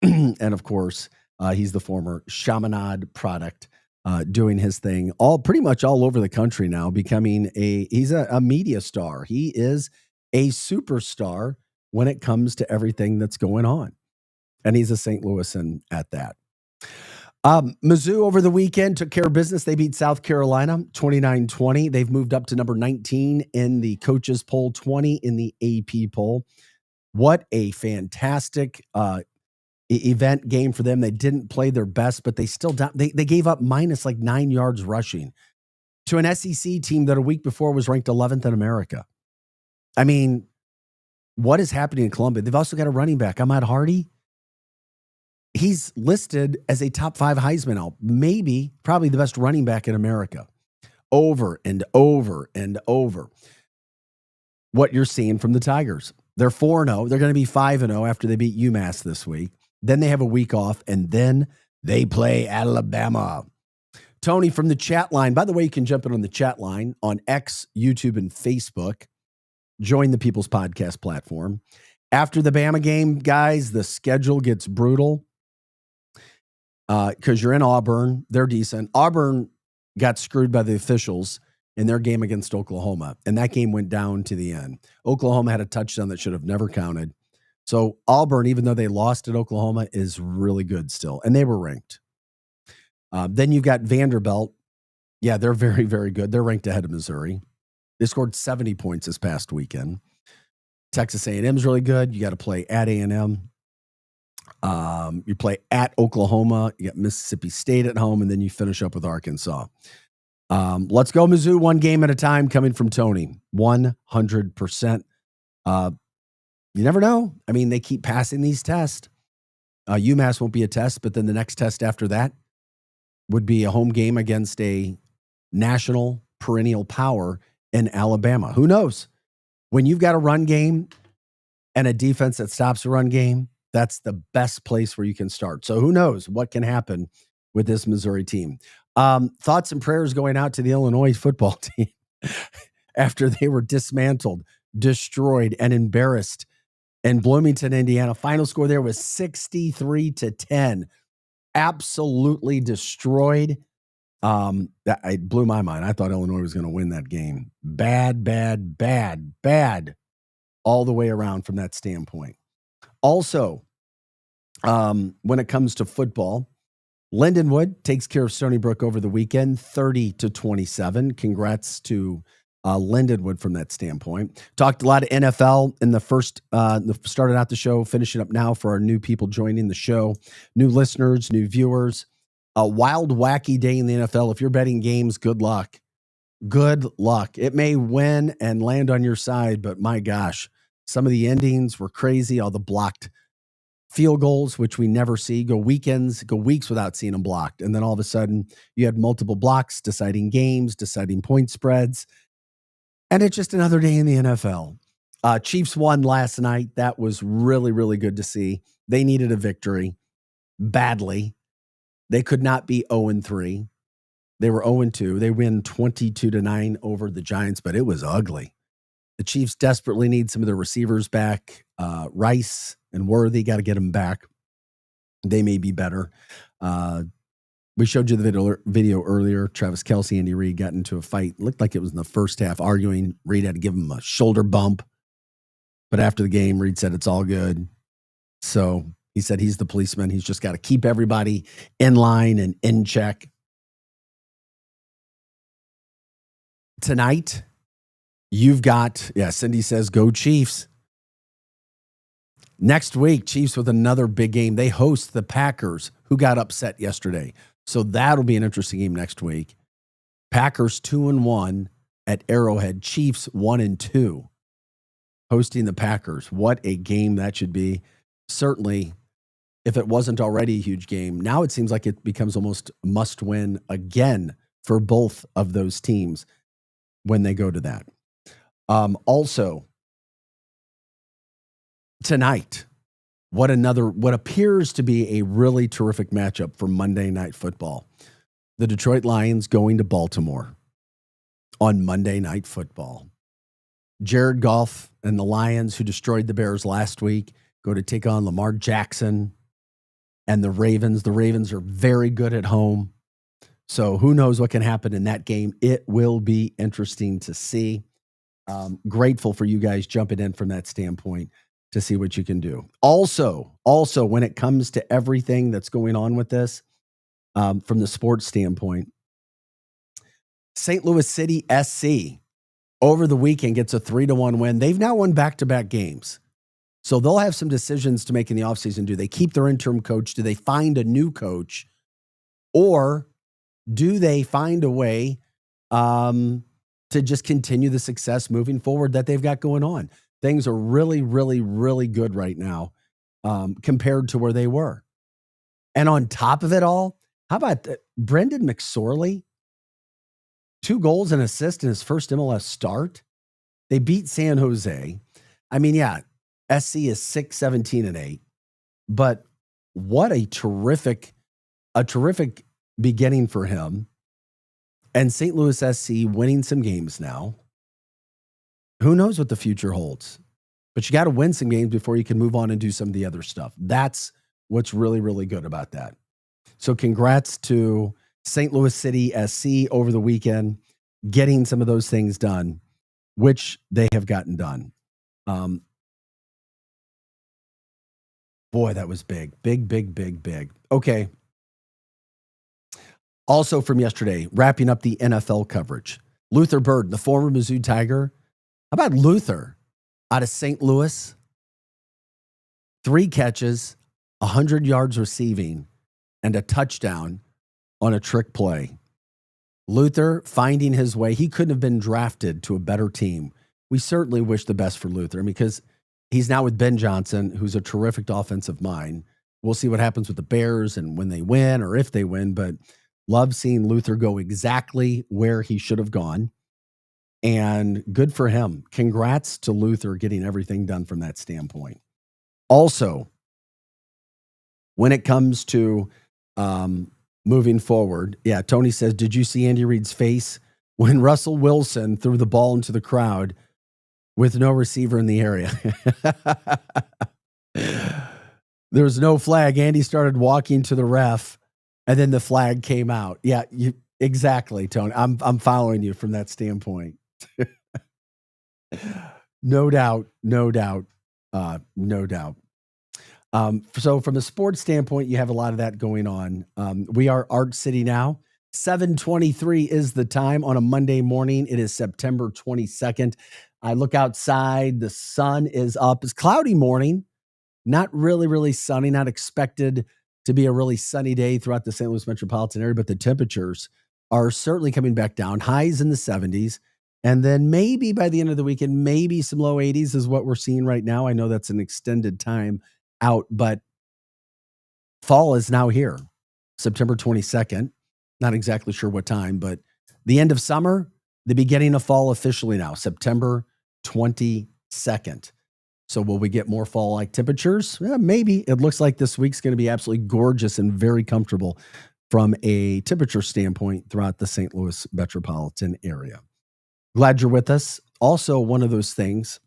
And of course, he's the former Chaminade product, doing his thing pretty much all over the country now, he's a media star. He is a superstar when it comes to everything that's going on. And he's a St. Louisan at that. Mizzou over the weekend took care of business. They beat South Carolina 29-20. They've moved up to number 19 in the coaches poll, 20 in the AP poll. What a fantastic event game for them. They didn't play their best, but they still they gave up minus 9 yards rushing to an SEC team that a week before was ranked 11th in America. I mean, what is happening in Columbia? They've also got a running back, Ahmad Hardy. He's listed as a top 5 Heisman out, probably the best running back in America. Over and over and over. What you're seeing from the Tigers. They're 4-0. They're going to be 5-0 after they beat UMass this week. Then they have a week off, and then they play Alabama. Tony from the chat line. By the way, you can jump in on the chat line on X, YouTube, and Facebook. Join the People's Podcast platform. After the Bama game, guys, the schedule gets brutal because you're in Auburn. They're decent. Auburn got screwed by the officials in their game against Oklahoma, and that game went down to the end. Oklahoma had a touchdown that should have never counted. So Auburn, even though they lost at Oklahoma, is really good still, and they were ranked. Then you've got Vanderbilt. Yeah, they're very, very good. They're ranked ahead of Missouri. They scored 70 points this past weekend. Texas A&M is really good. You got to play at A&M. You play at Oklahoma. You got Mississippi State at home, and then you finish up with Arkansas. Let's go Mizzou, one game at a time, coming from Tony. 100%. You never know. I mean, they keep passing these tests. UMass won't be a test, but then the next test after that would be a home game against a national perennial power in Alabama. Who knows? When you've got a run game and a defense that stops the run game, that's the best place where you can start. So who knows what can happen with this Missouri team. Thoughts and prayers going out to the Illinois football team after they were dismantled, destroyed, and embarrassed in Bloomington, Indiana. Final score there was 63-10. Absolutely destroyed. It blew my mind. I thought Illinois was going to win that game. Bad all the way around from that standpoint. Also, when it comes to football, Lindenwood takes care of Stony Brook over the weekend, 30-27. Congrats to Lindenwood from that standpoint. Talked a lot of NFL in the first, started out the show, finishing up now for our new people joining the show, new listeners, new viewers. A wild, wacky day in the NFL. If you're betting games, good luck. Good luck. It may win and land on your side, but my gosh, some of the endings were crazy. All the blocked field goals, which we never see, go weeks without seeing them blocked. And then all of a sudden you had multiple blocks, deciding games, deciding point spreads. And it's just another day in the NFL. Chiefs won last night. That was really, really good to see. They needed a victory badly. They could not be 0-3. They were 0-2. They win 22-9 over the Giants, but it was ugly. The Chiefs desperately need some of their receivers back. Rice and Worthy, got to get them back. They may be better. We showed you the video earlier. Travis Kelce, Andy Reid got into a fight. Looked like it was in the first half, arguing. Reid had to give him a shoulder bump. But after the game, Reid said it's all good. So he said he's the policeman. He's just got to keep everybody in line and in check. Tonight, you've got, Cindy says, go Chiefs. Next week, Chiefs with another big game. They host the Packers, who got upset yesterday. So that'll be an interesting game next week. Packers 2-1 at Arrowhead. Chiefs 1-2 hosting the Packers. What a game that should be. Certainly, if it wasn't already a huge game, now it seems like it becomes almost must win again for both of those teams when they go to that. Also, tonight, what appears to be a really terrific matchup for Monday Night Football. The Detroit Lions going to Baltimore on Monday Night Football. Jared Goff and the Lions, who destroyed the Bears last week, go to take on Lamar Jackson and the Ravens. The Ravens are very good at home. So who knows what can happen in that game. It will be interesting to see. Grateful for you guys jumping in from that standpoint to see what you can do. Also, when it comes to everything that's going on with this, from the sports standpoint, St. Louis City SC over the weekend gets a 3-1 win. They've now won back-to-back games. So they'll have some decisions to make in the offseason. Do they keep their interim coach? Do they find a new coach? Or do they find a way to just continue the success moving forward that they've got going on? Things are really, really, really good right now compared to where they were. And on top of it all, how about Brendan McSorley? 2 goals and assists in his first MLS start. They beat San Jose. I mean, SC is 6-17-8, but what a terrific beginning for him. And St. Louis SC winning some games now. Who knows what the future holds? But you got to win some games before you can move on and do some of the other stuff. That's what's really, really good about that. So congrats to St. Louis City SC over the weekend, getting some of those things done, which they have gotten done. Boy, that was big. Big. Okay. Also from yesterday, wrapping up the NFL coverage, Luther Bird, the former Mizzou Tiger. How about Luther out of St. Louis? 3 catches, 100 yards receiving, and a touchdown on a trick play. Luther finding his way. He couldn't have been drafted to a better team. We certainly wish the best for Luther because he's now with Ben Johnson, who's a terrific offensive mind. we'll see what happens with the Bears and when they win or if they win, but love seeing Luther go exactly where he should have gone. And good for him. Congrats to Luther getting everything done from that standpoint. Also, when it comes to moving forward, yeah, Tony says, did you see Andy Reid's face when Russell Wilson threw the ball into the crowd with no receiver in the area? There was no flag. Andy started walking to the ref, and then the flag came out. Yeah, exactly, Tony. I'm following you from that standpoint. No doubt. So from a sports standpoint, you have a lot of that going on. We are Arch City now. 7:23 is the time on a Monday morning. It is September 22nd. I look outside. The sun is up. It's a cloudy morning. Not really, really sunny. Not expected to be a really sunny day throughout the St. Louis metropolitan area, but the temperatures are certainly coming back down. Highs in the 70s. And then maybe by the end of the weekend, maybe some low 80s is what we're seeing right now. I know that's an extended time out, but fall is now here, September 22nd. Not exactly sure what time, but the end of summer, the beginning of fall officially now, September 22nd. So will we get more fall-like temperatures? Yeah, maybe. It looks like this week's going to be absolutely gorgeous and very comfortable from a temperature standpoint throughout the St. Louis metropolitan area. Glad you're with us. Also, one of those things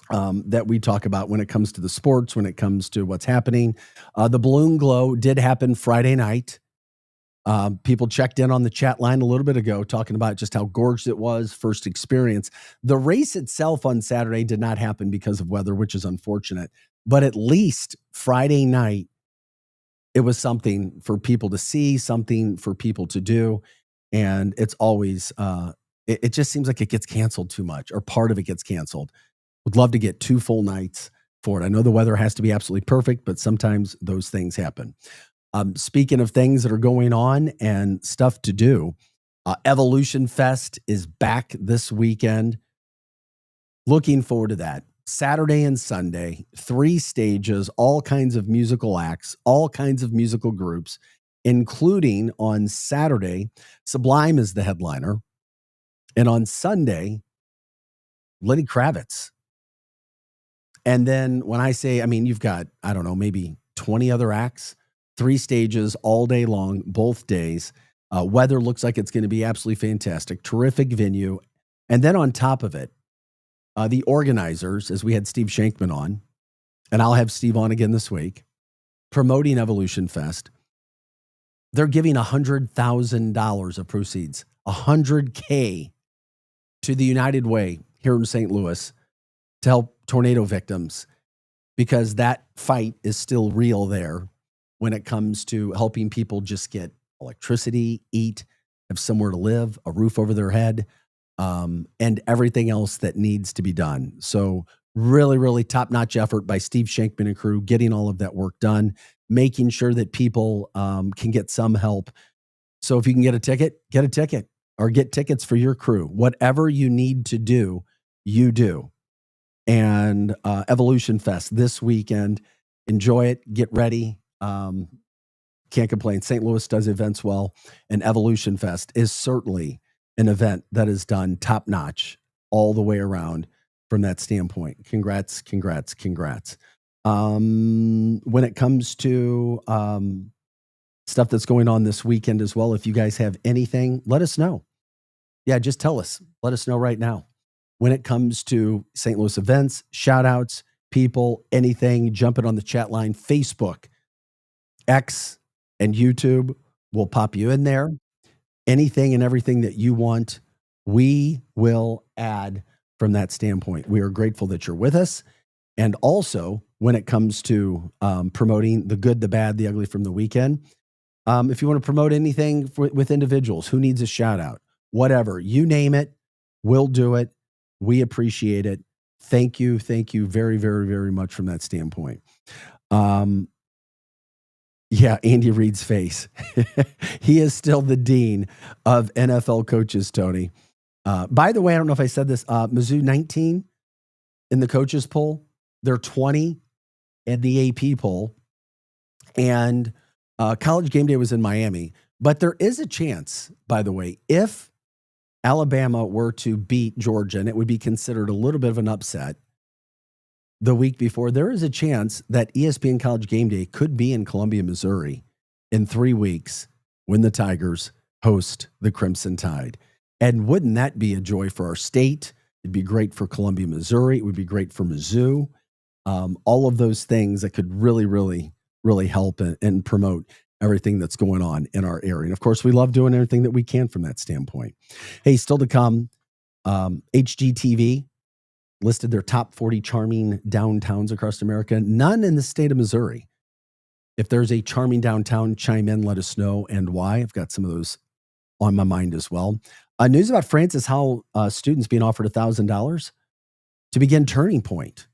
that we talk about when it comes to the sports, when it comes to what's happening. The Balloon Glow did happen Friday night. People checked in on the chat line a little bit ago talking about just how gorgeous it was, first experience. The race itself on Saturday did not happen because of weather, which is unfortunate. But at least Friday night, it was something for people to see, something for people to do. And it's always, it just seems like it gets canceled too much, or part of it gets canceled. Would love to get 2 full nights for it. I know the weather has to be absolutely perfect, but sometimes those things happen. Speaking of things that are going on and stuff to do, Evolution Fest is back this weekend. Looking forward to that. Saturday and Sunday, 3 stages, all kinds of musical acts, all kinds of musical groups, including on Saturday, Sublime is the headliner. And on Sunday, Lenny Kravitz. And then when I say, I mean, you've got, I don't know, maybe 20 other acts. 3 stages all day long, both days. Weather looks like it's going to be absolutely fantastic. Terrific venue. And then on top of it, the organizers, as we had Steve Shankman on, and I'll have Steve on again this week, promoting Evolution Fest, they're giving $100,000 of proceeds, $100K to the United Way here in St. Louis to help tornado victims, because that fight is still real there when it comes to helping people just get electricity, eat, have somewhere to live, a roof over their head, and everything else that needs to be done. So really, really top-notch effort by Steve Shankman and crew, getting all of that work done, making sure that people can get some help. So if you can get a ticket, or get tickets for your crew. Whatever you need to do, you do. And Evolution Fest this weekend, enjoy it, get ready. Can't complain. St. Louis does events well, and Evolution Fest is certainly an event that is done top notch all the way around from that standpoint. Congrats. When it comes to stuff that's going on this weekend as well, if you guys have anything, let us know. Yeah, just tell us. Let us know right now. When it comes to St. Louis events, shout outs, people, anything, jump it on the chat line, Facebook, X, and YouTube. We'll pop you in there. Anything and everything that you want, we will add from that standpoint. We are grateful that you're with us. And also, when it comes to promoting the good, the bad, the ugly from the weekend, if you want to promote anything with individuals, who needs a shout out, whatever, you name it, we'll do it. We appreciate it. Thank you very, very, very much from that standpoint. Yeah, Andy Reid's face. He is still the dean of NFL coaches, Tony. By the way, I don't know if I said this, Mizzou 19 in the coaches poll. They're 20 in the AP poll. And College Game Day was in Miami. But there is a chance, by the way, if Alabama were to beat Georgia, and it would be considered a little bit of an upset the week before, there is a chance that ESPN College Game Day could be in Columbia, Missouri in 3 weeks when the Tigers host the Crimson Tide. And wouldn't that be a joy for our state? It'd be great for Columbia, Missouri. It would be great for Mizzou. All of those things that could really, really, really help and promote everything that's going on in our area. And of course, we love doing everything that we can from that standpoint. Hey, still to come, HGTV listed their top 40 charming downtowns across America. None in the state of Missouri. If there's a charming downtown, chime in, let us know and why. I've got some of those on my mind as well. News about Francis Howell students being offered $1,000 to begin Turning Point,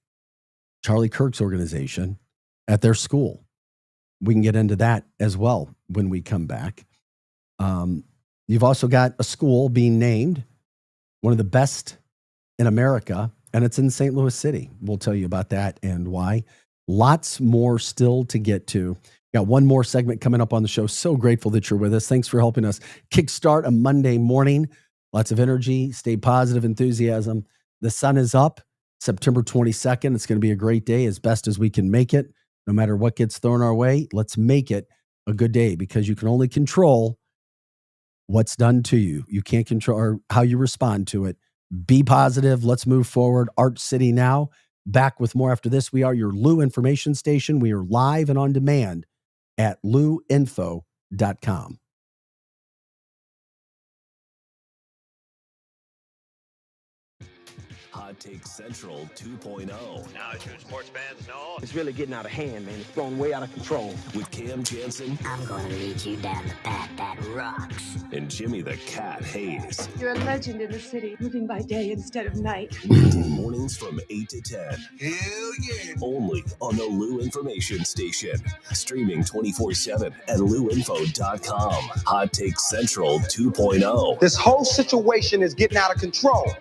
Charlie Kirk's organization, at their school. We can get into that as well when we come back. You've also got a school being named one of the best in America, and it's in St. Louis City. We'll tell you about that and why. Lots more still to get to. Got one more segment coming up on the show. So grateful that you're with us. Thanks for helping us kickstart a Monday morning. Lots of energy, stay positive, enthusiasm. The sun is up September 22nd. It's going to be a great day, as best as we can make it. No matter what gets thrown our way, let's make it a good day, because you can only control what's done to you. You can't control how you respond to it. Be positive. Let's move forward. Arch City Now. Back with more after this. We are your Lou information station. We are live and on demand at louinfo.com. Hot Take Central 2.0. Now that you sports fans know, it's really getting out of hand, man. It's going way out of control. With Cam Jansen. I'm going to lead you down the path that rocks. And Jimmy the Cat Hayes. You're a legend in the city, living by day instead of night. Mornings from 8 to 10. Hell yeah. Only on the Lou Information Station. Streaming 24/7 at louinfo.com. Hot Take Central 2.0. This whole situation is getting out of control.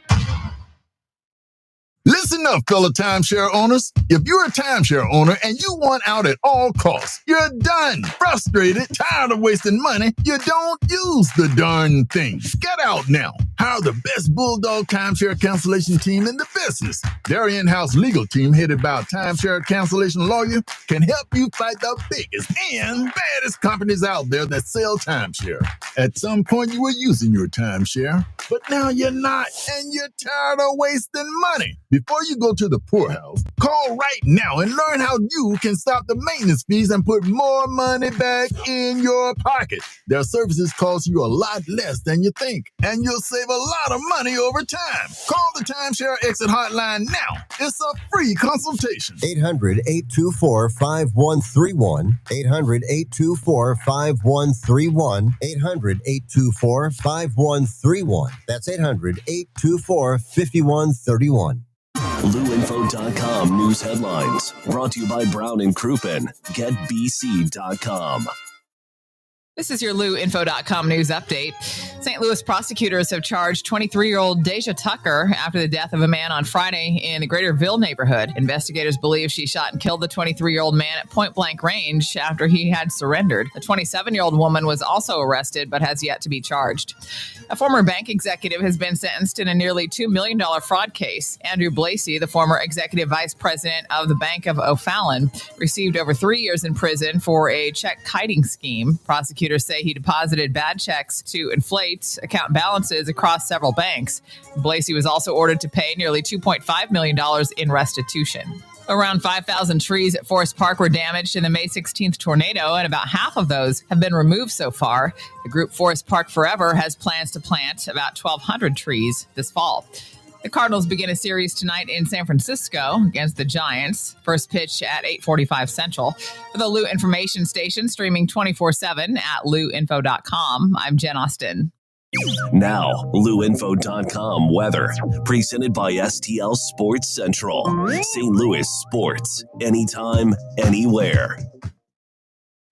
Listen up, fellow timeshare owners. If you're a timeshare owner and you want out at all costs, you're done, frustrated, tired of wasting money, you don't use the darn thing. Get out now. Hire the best Bulldog timeshare cancellation team in the business. Their in-house legal team, headed by a timeshare cancellation lawyer, can help you fight the biggest and baddest companies out there that sell timeshare. At some point, you were using your timeshare, but now you're not, and you're tired of wasting money. Before you go to the poorhouse, call right now and learn how you can stop the maintenance fees and put more money back in your pocket. Their services cost you a lot less than you think, and you'll save a lot of money over time. Call the Timeshare Exit Hotline now. It's a free consultation. 800-824-5131. 800-824-5131. 800-824-5131. That's 800-824-5131. LouInfo.com news headlines. Brought to you by Brown and Crouppen. GetBC.com. This is your LouInfo.com news update. St. Louis prosecutors have charged 23-year-old Deja Tucker after the death of a man on Friday in the Greater Ville neighborhood. Investigators believe she shot and killed the 23-year-old man at point-blank range after he had surrendered. The 27-year-old woman was also arrested but has yet to be charged. A former bank executive has been sentenced in a nearly $2 million fraud case. Andrew Blasey, the former executive vice president of the Bank of O'Fallon, received over 3 years in prison for a check kiting scheme. Prosecutors say he deposited bad checks to inflate account balances across several banks. Blasey was also ordered to pay nearly $2.5 million in restitution. Around 5,000 trees at Forest Park were damaged in the May 16th tornado, and about half of those have been removed so far. The group Forest Park Forever has plans to plant about 1,200 trees this fall. The Cardinals begin a series tonight in San Francisco against the Giants. First pitch at 8:45 Central. For the Lou Information Station, streaming 24/7 at louinfo.com, I'm Jen Austin. Now, LouInfo.com weather. Presented by STL Sports Central. St. Louis sports. Anytime, anywhere.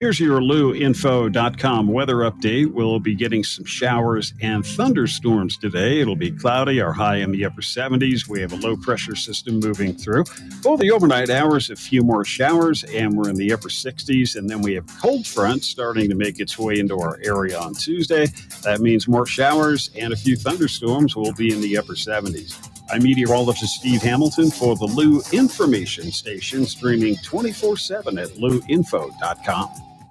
Here's your LouInfo.com weather update. We'll be getting some showers and thunderstorms today. It'll be cloudy, our high in the upper 70s. We have a low pressure system moving through. For the overnight hours, a few more showers, and we're in the upper 60s. And then we have cold front starting to make its way into our area on Tuesday. That means more showers and a few thunderstorms will be in the upper 70s. I'm meteorologist Steve Hamilton for the Lou Information Station, streaming 24/7 at LouInfo.com.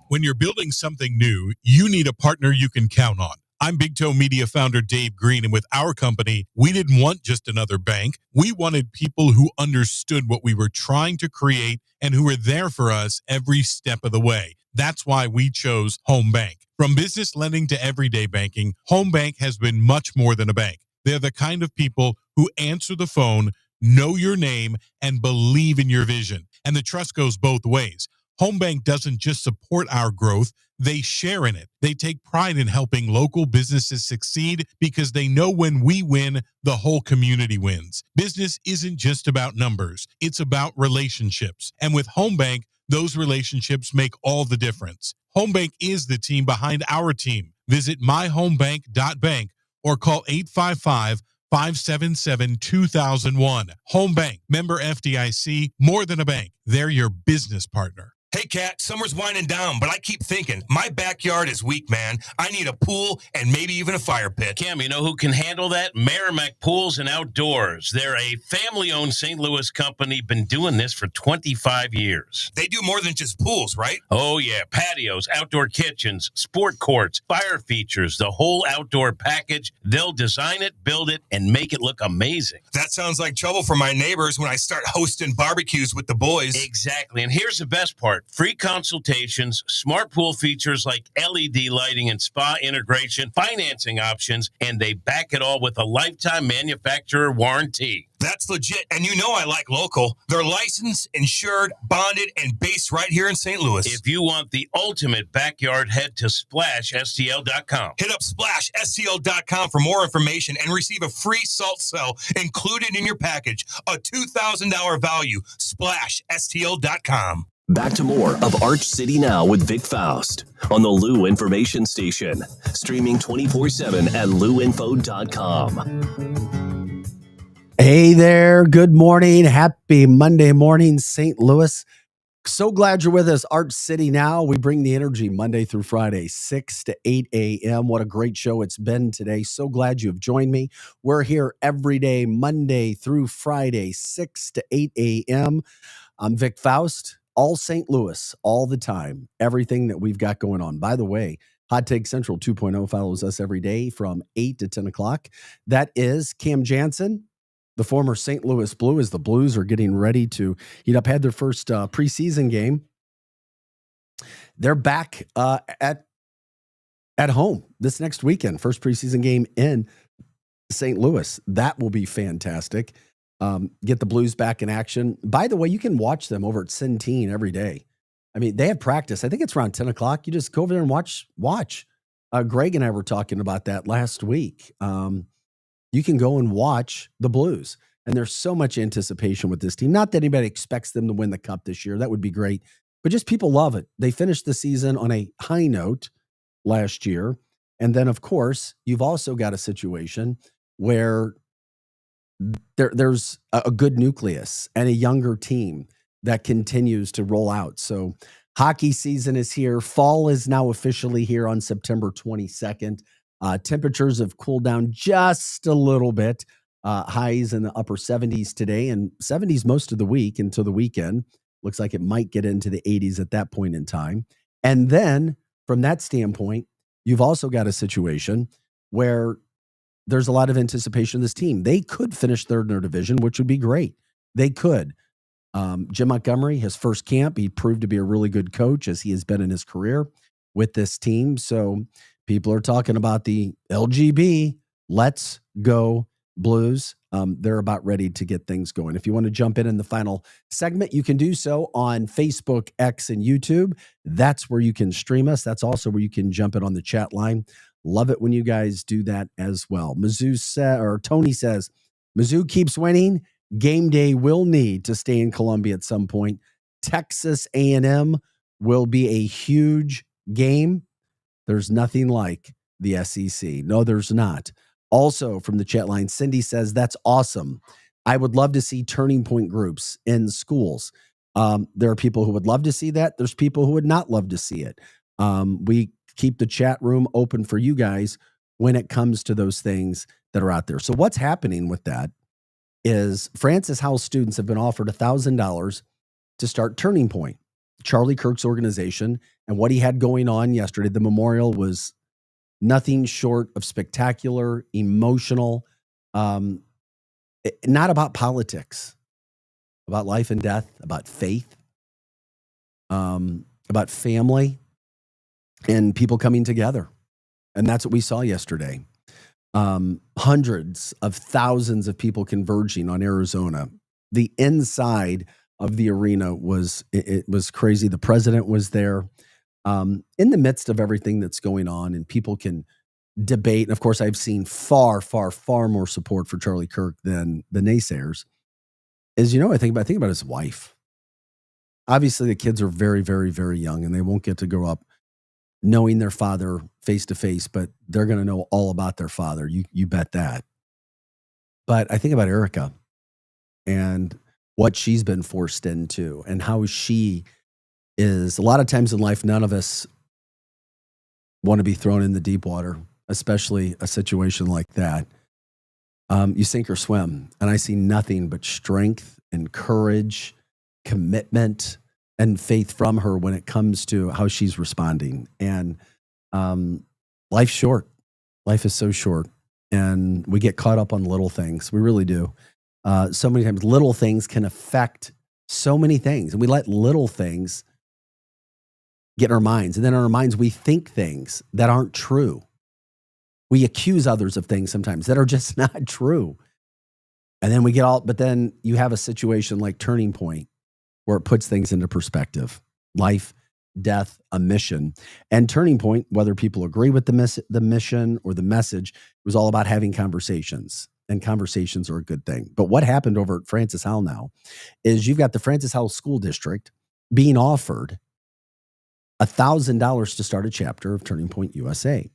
When you're building something new, you need a partner you can count on. I'm Big Toe Media founder Dave Green, and with our company, we didn't want just another bank. We wanted people who understood what we were trying to create and who were there for us every step of the way. That's why we chose Home Bank. From business lending to everyday banking, Home Bank has been much more than a bank. They're the kind of people who answer the phone, know your name, and believe in your vision. And the trust goes both ways. Home Bank doesn't just support our growth, they share in it. They take pride in helping local businesses succeed because they know when we win, the whole community wins. Business isn't just about numbers, it's about relationships. And with Home Bank, those relationships make all the difference. Home Bank is the team behind our team. Visit myhomebank.bank or call 855-577-2001. Home Bank, member FDIC, more than a bank. They're your business partner. Hey, Kat, summer's winding down, but I keep thinking, my backyard is weak, man. I need a pool and maybe even a fire pit. Cam, you know who can handle that? Merrimack Pools and Outdoors. They're a family-owned St. Louis company, been doing this for 25 years. They do more than just pools, right? Oh, yeah. Patios, outdoor kitchens, sport courts, fire features, the whole outdoor package. They'll design it, build it, and make it look amazing. That sounds like trouble for my neighbors when I start hosting barbecues with the boys. Exactly. And here's the best part. Free consultations, smart pool features like LED lighting and spa integration, financing options, and they back it all with a lifetime manufacturer warranty. That's legit. And you know I like local. They're licensed, insured, bonded, and based right here in St. Louis. If you want the ultimate backyard, head to SplashSTL.com. Hit up SplashSTL.com for more information and receive a free salt cell included in your package. A $2,000 value. SplashSTL.com. Back to more of Arch City Now with Vic Faust on the Lou Information Station, streaming 24/7 at LouInfo.com. Hey there. Good morning. Happy Monday morning, St. Louis. So glad you're with us. Arch City Now. We bring the energy Monday through Friday, 6 to 8 a.m. What a great show it's been today. So glad you've joined me. We're here every day, Monday through Friday, 6 to 8 a.m. I'm Vic Faust. All St. Louis, all the time, everything that we've got going on. By the way, Hot Take Central 2.0 follows us every day from 8 to 10 o'clock. That is Cam Jansen, the former St. Louis Blue, as the Blues are getting ready to heat up, had their first preseason game. They're back at home this next weekend, first preseason game in St. Louis. That will be fantastic. Get the Blues back in action. By the way, you can watch them over at Centene every day. I mean, they have practice. I think it's around 10 o'clock. You just go over there and watch. Greg and I were talking about that last week. You can go and watch the Blues. And there's so much anticipation with this team. Not that anybody expects them to win the Cup this year. That would be great. But just people love it. They finished the season on a high note last year. And then, of course, you've also got a situation where there's a good nucleus and a younger team that continues to roll out. So hockey season is here. Fall is now officially here on September 22nd. Temperatures have cooled down just a little bit. Highs in the upper 70s today and 70s most of the week until the weekend. Looks like it might get into the 80s at that point in time. And then from that standpoint, you've also got a situation where there's a lot of anticipation of this team. They could finish third in their division, which would be great. They could. Jim Montgomery, his first camp, he proved to be a really good coach as he has been in his career with this team. So people are talking about the LGB, Let's Go Blues. They're about ready to get things going. If you want to jump in the final segment, you can do so on Facebook, X, and YouTube. That's where you can stream us. That's also where you can jump in on the chat line. Love it when you guys do that as well. Tony says, Mizzou keeps winning. Game day will need to stay in Columbia at some point. Texas A&M will be a huge game. There's nothing like the SEC. No, there's not. Also from the chat line, Cindy says, that's awesome. I would love to see turning point groups in schools. There are people who would love to see that. There's people who would not love to see it. We keep the chat room open for you guys when it comes to those things that are out there. So what's happening with that is Francis Howell students have been offered $1,000 to start Turning Point, Charlie Kirk's organization, and what he had going on yesterday. The memorial was nothing short of spectacular, emotional, not about politics, about life and death, about faith, about family, and people coming together. And that's what we saw yesterday. Hundreds of thousands of people converging on Arizona. The inside of the arena was crazy. The president was there in the midst of everything that's going on, and people can debate. And of course, I've seen far, far, far more support for Charlie Kirk than the naysayers. As you know, I think about his wife. Obviously, the kids are very, very, very young, and they won't get to grow up knowing their father face to face, but they're going to know all about their father. You bet that. But I think about Erica and what she's been forced into and how she is. A lot of times in life, none of us want to be thrown in the deep water, especially a situation like that. You sink or swim, and I see nothing but strength and courage, commitment, and faith from her when it comes to how she's responding. And life's short. Life is so short, and we get caught up on little things. We really do. So many times little things can affect so many things, and we let little things get in our minds. And then in our minds, we think things that aren't true. We accuse others of things sometimes that are just not true. And then but then you have a situation like Turning Point where it puts things into perspective. Life, death, a mission. And Turning Point, whether people agree with the mission or the message, it was all about having conversations. And conversations are a good thing. But what happened over at Francis Howell now is you've got the Francis Howell School District being offered $1,000 to start a chapter of Turning Point USA.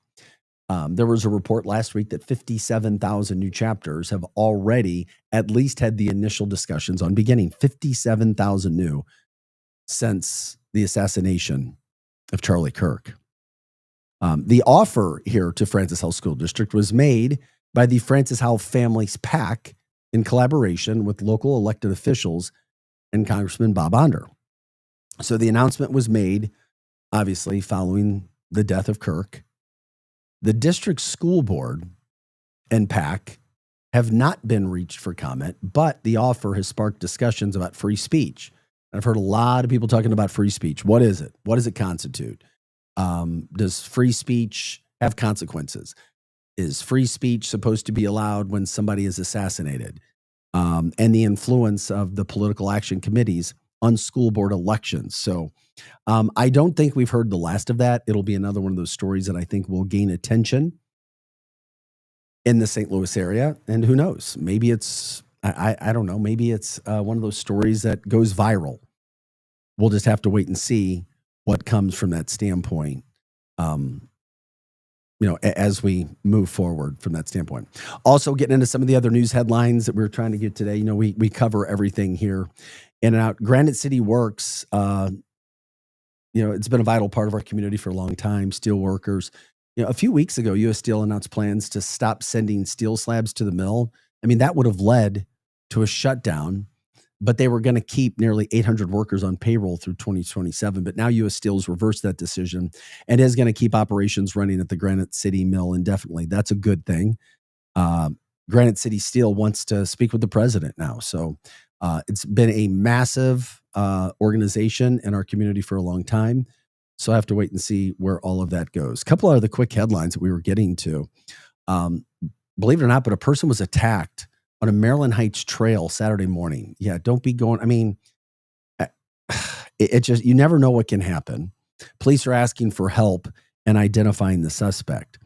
There was a report last week that 57,000 new chapters have already at least had the initial discussions on beginning. 57,000 new since the assassination of Charlie Kirk. The offer here to Francis Howell School District was made by the Francis Howell Families PAC in collaboration with local elected officials and Congressman Bob Onder. So the announcement was made, obviously, following the death of Kirk. The district school board and PAC have not been reached for comment, but the offer has sparked discussions about free speech. I've heard a lot of people talking about free speech. What is it? What does it constitute? Does free speech have consequences? Is free speech supposed to be allowed when somebody is assassinated? And the influence of the political action committees on school board elections. So I don't think we've heard the last of that. It'll be another one of those stories that I think will gain attention in the St. Louis area. And who knows? Maybe it's, I don't know, maybe it's one of those stories that goes viral. We'll just have to wait and see what comes from that standpoint, as we move forward from that standpoint. Also getting into some of the other news headlines that we're trying to get today. We cover everything here in and out. Granite City Works, it's been a vital part of our community for a long time. Steel workers. A few weeks ago, U.S. Steel announced plans to stop sending steel slabs to the mill. I mean, that would have led to a shutdown, but they were going to keep nearly 800 workers on payroll through 2027. But now U.S. Steel has reversed that decision and is going to keep operations running at the Granite City mill indefinitely. That's a good thing. Granite City Steel wants to speak with the president now. So it's been a massive organization in our community for a long time. So I have to wait and see where all of that goes. A couple of other quick headlines that we were getting to. Believe it or not, but a person was attacked on a Maryland Heights trail Saturday morning. Yeah, don't be going. I mean, it just, you never know what can happen. Police are asking for help and identifying the suspect.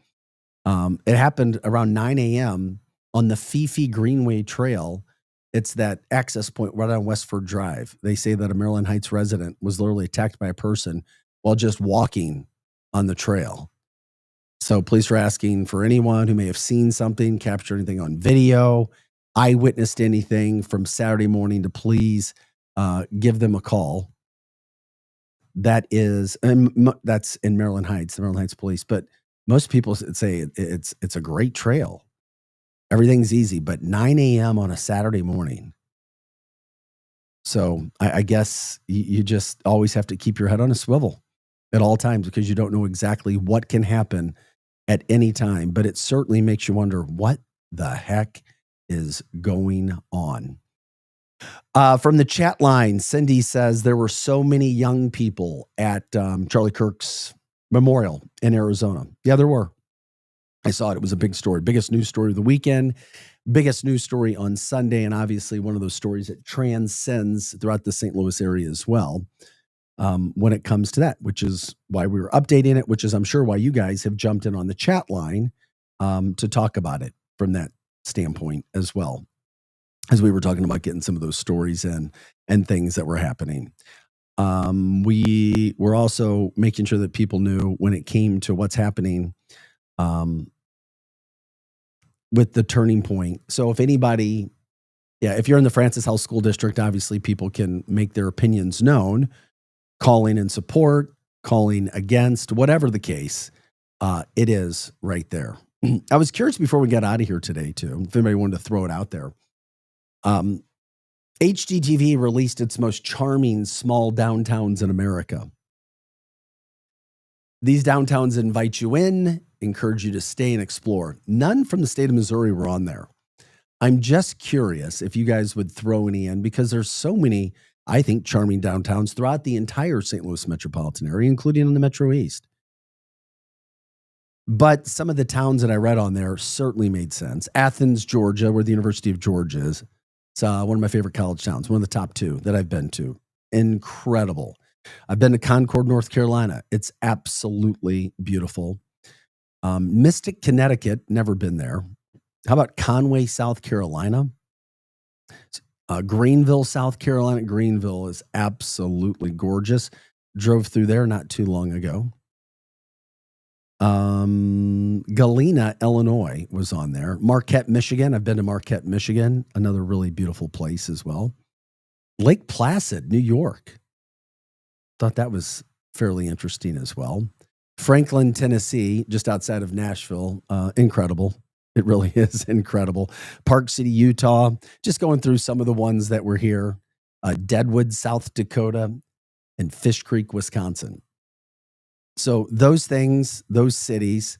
It happened around 9 a.m. on the Fifi Greenway Trail It's that access point right on Westford Drive. They say that a Maryland Heights resident was literally attacked by a person while just walking on the trail. So police are asking for anyone who may have seen something, captured anything on video, eyewitnessed anything from Saturday morning to please give them a call. That's in Maryland Heights, the Maryland Heights Police. But most people say it's a great trail. Everything's easy, but 9 a.m. on a Saturday morning. So I guess you just always have to keep your head on a swivel at all times because you don't know exactly what can happen at any time. But it certainly makes you wonder what the heck is going on. From the chat line, Cindy says there were so many young people at Charlie Kirk's memorial in Arizona. Yeah, there were. I saw it. It was a big story. Biggest news story of the weekend. Biggest news story on Sunday. And obviously one of those stories that transcends throughout the St. Louis area as well when it comes to that, which is why we were updating it, which is I'm sure why you guys have jumped in on the chat line to talk about it from that standpoint as well. As we were talking about getting some of those stories in and things that were happening. We were also making sure that people knew when it came to what's happening with the turning point. So if anybody, if you're in the Francis House School District, obviously people can make their opinions known, calling in support, calling against, whatever the case, it is right there. I was curious before we got out of here today too, if anybody wanted to throw it out there. HGTV released its most charming small downtowns in America. These downtowns invite you in, encourage you to stay and explore. None from the state of Missouri were on there. I'm just curious if you guys would throw any in because there's so many, I think, charming downtowns throughout the entire St. Louis metropolitan area, including in the Metro East. But some of the towns that I read on there certainly made sense. Athens, Georgia, where the University of Georgia is. It's one of my favorite college towns, one of the top 2 that I've been to. Incredible. I've been to Concord, North Carolina. It's absolutely beautiful. Mystic, Connecticut, never been there. How about Conway, South Carolina? Greenville, South Carolina. Greenville is absolutely gorgeous. Drove through there not too long ago. Galena, Illinois was on there. Marquette, Michigan. I've been to Marquette, Michigan. Another really beautiful place as well. Lake Placid, New York. Thought that was fairly interesting as well. Franklin, Tennessee, just outside of Nashville. Incredible. It really is incredible. Park City, Utah. Just going through some of the ones that were here. Deadwood, South Dakota, and Fish Creek, Wisconsin. So those things, those cities,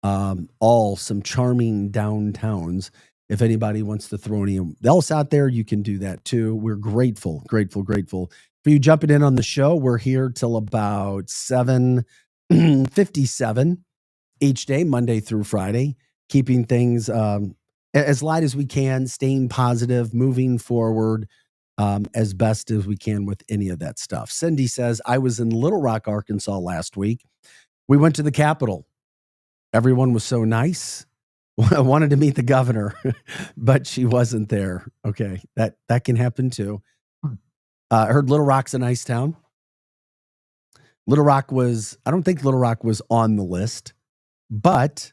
all some charming downtowns. If anybody wants to throw any else out there, you can do that too. We're grateful for you jumping in on the show. We're here till about 7:57 each day, Monday through Friday, keeping things as light as we can, staying positive, moving forward as best as we can with any of that stuff. Cindy says, I was in Little Rock, Arkansas last week. We went to the Capitol. Everyone was so nice. I wanted to meet the governor, but she wasn't there. Okay, that can happen too. I heard Little Rock's a nice town. I don't think Little Rock was on the list, but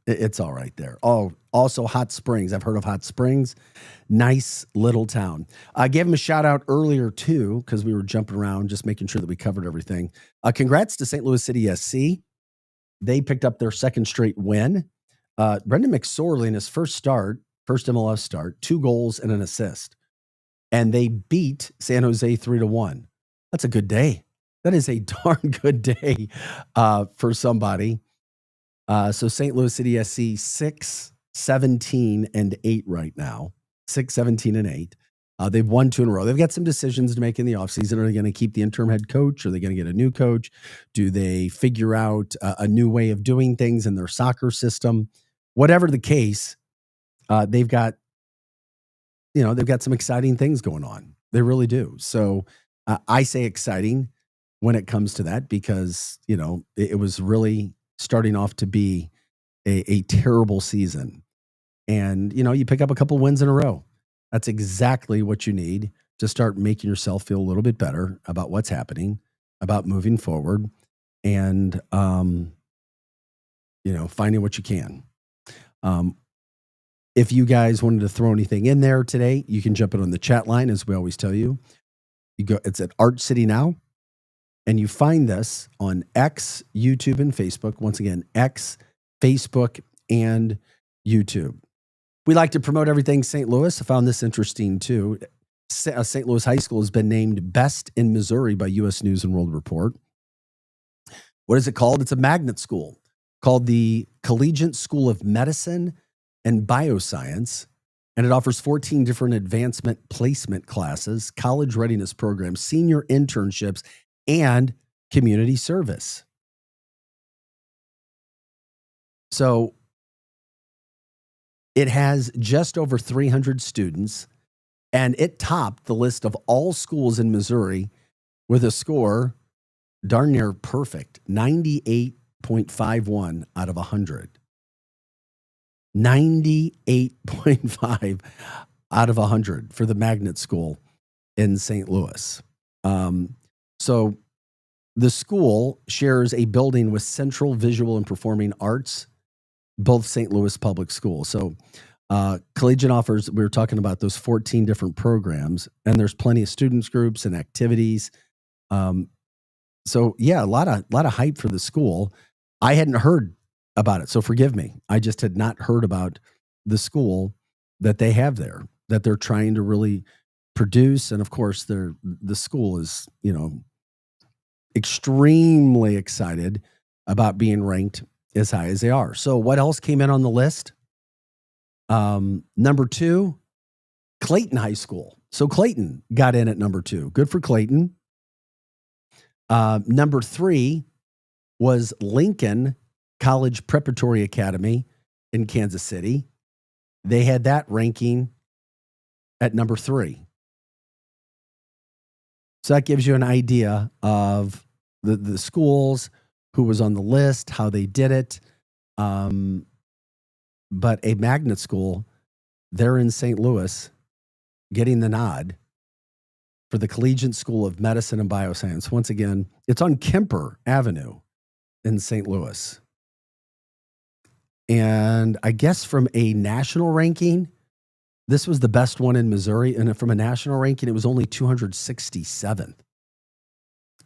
it's all right there. Oh, also Hot Springs. I've heard of Hot Springs. Nice little town. I gave him a shout out earlier too, because we were jumping around, just making sure that we covered everything. Congrats to St. Louis City SC. They picked up their second straight win. Brendan McSorley in his first MLS start, 2 goals and an assist. And they beat San Jose 3-1. That's a good day. That is a darn good day for somebody. So St. Louis City SC 6-17-8 right now. 6-17-8. They've won 2 in a row. They've got some decisions to make in the offseason. Are they going to keep the interim head coach? Are they going to get a new coach? Do they figure out a new way of doing things in their soccer system? Whatever the case, they've got some exciting things going on. They really do. So I say exciting when it comes to that because, it was really starting off to be a terrible season. and you pick up a couple wins in a row. That's exactly what you need to start making yourself feel a little bit better about what's happening, about moving forward, and finding what you can. If you guys wanted to throw anything in there today, you can jump in on the chat line, as we always tell you. It's at Arch City Now, and you find this on X, YouTube, and Facebook. Once again, X, Facebook, and YouTube. We like to promote everything St. Louis. I found this interesting too. St. Louis High School has been named Best in Missouri by U.S. News and World Report. What is it called? It's a magnet school called the Collegiate School of Medicine and Bioscience, and it offers 14 different advancement placement classes, college readiness programs, senior internships, and community service. So it has just over 300 students, and it topped the list of all schools in Missouri with a score darn near perfect, 98.51 out of 100. 98.5 out of 100 for the magnet school in St. Louis. So the school shares a building with Central Visual and Performing Arts, both St. Louis public schools. So Collegiate offers, we were talking about those 14 different programs, and there's plenty of students groups and activities. So yeah, a lot of hype for the school. I hadn't heard about it, so forgive me. I just had not heard about the school that they have there, that they're trying to really produce. And of course, the school is, extremely excited about being ranked as high as they are. So what else came in on the list? Number 2, Clayton High School. So Clayton got in at number 2. Good for Clayton. Number 3 was Lincoln College Preparatory Academy in Kansas City. They had that ranking at number 3. So that gives you an idea of the schools, who was on the list, how they did it. But a magnet school, they're in St. Louis, getting the nod for the Collegiate School of Medicine and Bioscience. Once again, it's on Kemper Avenue in St. Louis. And I guess from a national ranking, this was the best one in Missouri. And from a national ranking, it was only 267th.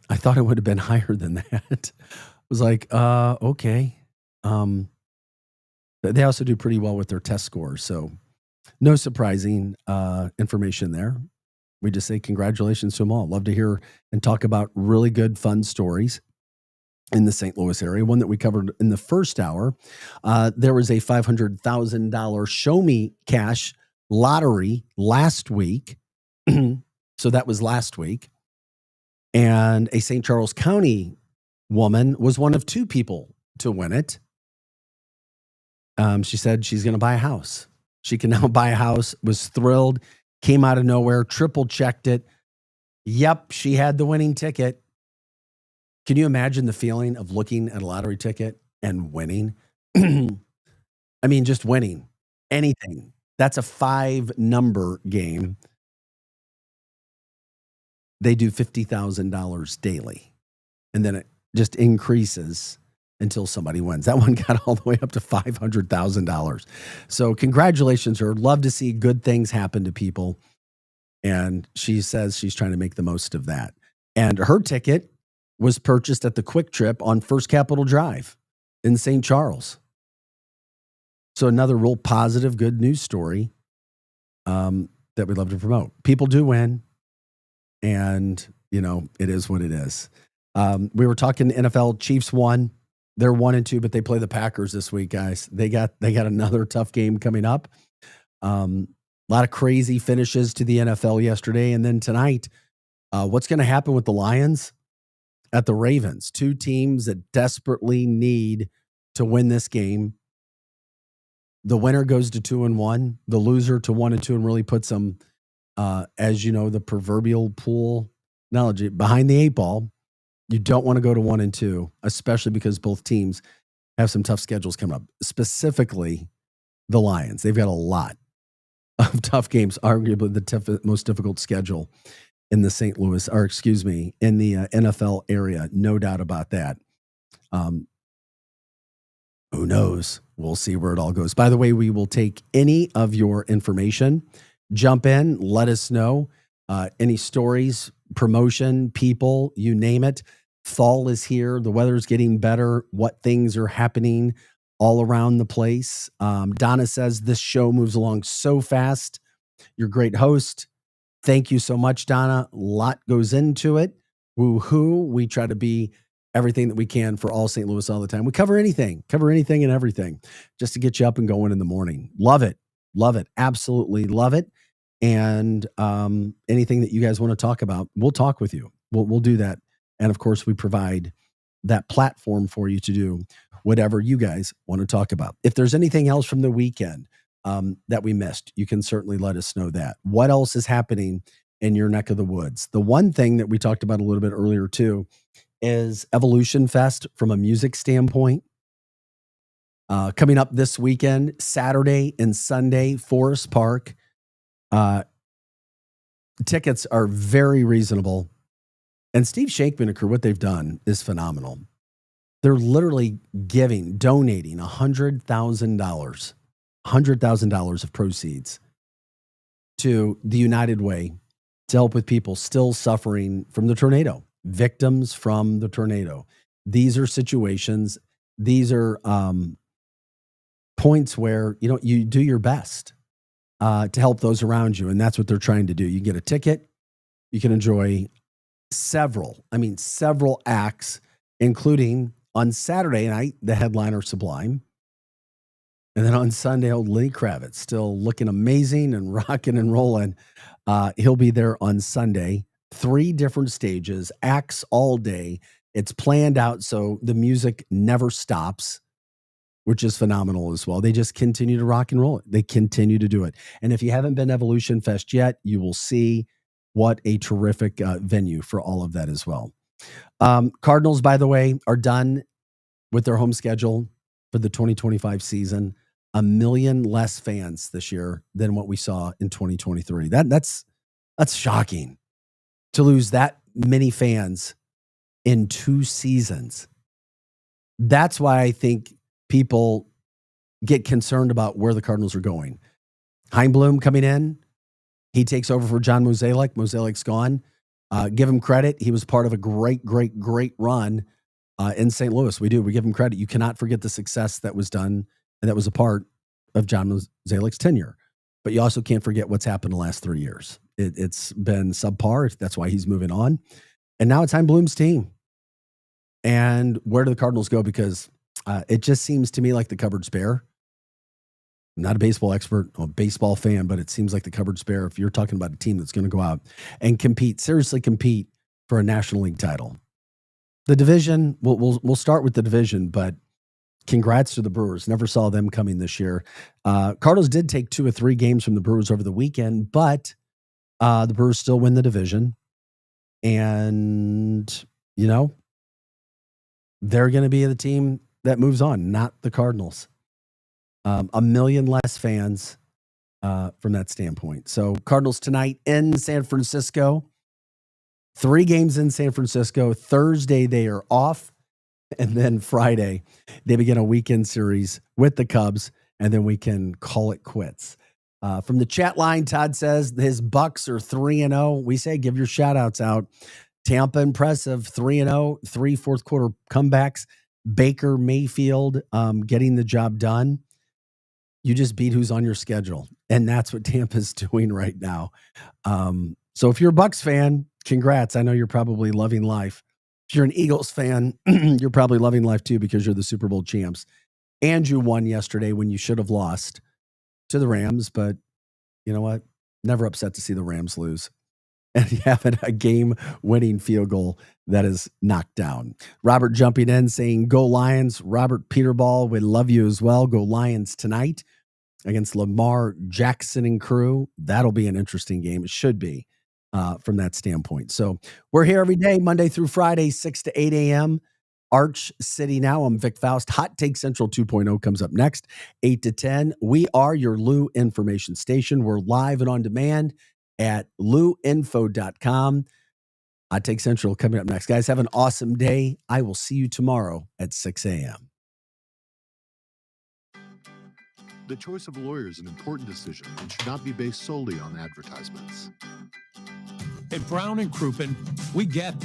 I thought it would have been higher than that. I was like, okay. But they also do pretty well with their test scores. So no surprising information there. We just say congratulations to them all. Love to hear and talk about really good, fun stories in the St. Louis area. One that we covered in the first hour, there was a $500,000 Show Me Cash lottery last week. So that was last week. And a St. Charles County woman was one of 2 people to win it. She said she's going to buy a house. She can now buy a house, was thrilled, came out of nowhere, triple checked it. Yep, she had the winning ticket. Can you imagine the feeling of looking at a lottery ticket and winning? I mean, just winning anything. That's a 5-number game. They do $50,000 daily. And then it just increases until somebody wins. That one got all the way up to $500,000. So congratulations, her. Love to see good things happen to people. And she says she's trying to make the most of that. And her ticket was purchased at the Quick Trip on First Capitol Drive in St. Charles. So another real positive, good news story that we'd love to promote. People do win, and it is what it is. We were talking NFL. Chiefs won. They're 1-2, but they play the Packers this week, guys. They got another tough game coming up. A lot of crazy finishes to the NFL yesterday, and then tonight, what's going to happen with the Lions at the Ravens? 2 teams that desperately need to win this game. The winner goes to 2-1. The loser to 1-2, and really puts them, as you know, the proverbial pool analogy, behind the 8 ball. You don't want to go to 1-2, especially because both teams have some tough schedules coming up. Specifically, the Lions. They've got a lot of tough games, arguably the most difficult schedule in the St. Louis, or excuse me, in the NFL area. No doubt about that. Who knows? We'll see where it all goes. By the way, we will take any of your information. Jump in, let us know. Any stories, promotion, people, you name it. Fall is here. The weather's getting better. What things are happening all around the place. Donna says this show moves along so fast. You're a great host. Thank you so much, Donna. A lot goes into it. Woo-hoo. We try to be everything that we can for all St. Louis all the time. We cover anything and everything just to get you up and going in the morning. Love it. Love it. Absolutely love it. And anything that you guys want to talk about, we'll talk with you. We'll do that. And of course, we provide that platform for you to do whatever you guys want to talk about. If there's anything else from the weekend that we missed, you can certainly let us know that. What else is happening in your neck of the woods? The one thing that we talked about a little bit earlier too is Evolution Fest from a music standpoint. Coming up this weekend, Saturday and Sunday, Forest Park. Tickets are very reasonable. And Steve Shankman and crew, what they've done is phenomenal. They're literally donating $100,000 of proceeds to the United Way to help with people still suffering from the tornado, victims from the tornado. These are situations, these are points where, you do your best to help those around you. And that's what they're trying to do. You get a ticket, you can enjoy several acts, including on Saturday night, the headliner Sublime. And then on Sunday, old Lenny Kravitz, still looking amazing and rocking and rolling. He'll be there on Sunday. 3 different stages, acts all day. It's planned out so the music never stops, which is phenomenal as well. They just continue to rock and roll it. They continue to do it. And if you haven't been Evolution Fest yet, you will see what a terrific venue for all of that as well. Cardinals, by the way, are done with their home schedule for the 2025 season. 1 million less fans this year than what we saw in 2023. That's shocking to lose that many fans in 2 seasons. That's why I think people get concerned about where the Cardinals are going. Heimblum coming in. He takes over for John Mozeliak. Mozelik's gone. Give him credit. He was part of a great run in St. Louis. We do. We give him credit. You cannot forget the success that was done and that was a part of John Mozeliak's tenure. But you also can't forget what's happened the last 3 years. It's been subpar. That's why he's moving on. And now it's Heimblum's team. And where do the Cardinals go? Because it just seems to me like the cupboard's bare. I'm not a baseball expert, I'm a baseball fan, but it seems like the cupboard's bare if you're talking about a team that's going to go out and seriously compete for a National League title. The division, we'll start with the division, but congrats to the Brewers. Never saw them coming this year. Cardinals did take 2 or 3 games from the Brewers over the weekend, but the Brewers still win the division. And, they're going to be the team that moves on, not the Cardinals. 1 million less fans from that standpoint. So Cardinals tonight in San Francisco. 3 games in San Francisco. Thursday, they are off. And then Friday, they begin a weekend series with the Cubs. And then we can call it quits. From the chat line, Todd says his Bucks are 3-0. We say give your shout outs out. Tampa impressive, 3-0, 3 fourth quarter comebacks. Baker Mayfield getting the job done. You just beat who's on your schedule. And that's what Tampa's doing right now. So if you're a Bucks fan, congrats. I know you're probably loving life. If you're an Eagles fan, you're probably loving life too because you're the Super Bowl champs. And you won yesterday when you should have lost to the Rams. But you know what? Never upset to see the Rams lose. And having a game-winning field goal that is knocked down. Robert jumping in saying, go Lions. Robert Peterball, we love you as well. Go Lions tonight against Lamar Jackson and crew. That'll be an interesting game. It should be from that standpoint. So we're here every day, Monday through Friday, 6 to 8 a.m. Arch City Now. I'm Vic Faust. Hot Take Central 2.0 comes up next, 8 to 10. We are your Lou information station. We're live and on demand at louinfo.com. Hot Take Central coming up next. Guys, have an awesome day. I will see you tomorrow at 6 a.m. The choice of a lawyer is an important decision and should not be based solely on advertisements. At Brown and Crouppen, we get that.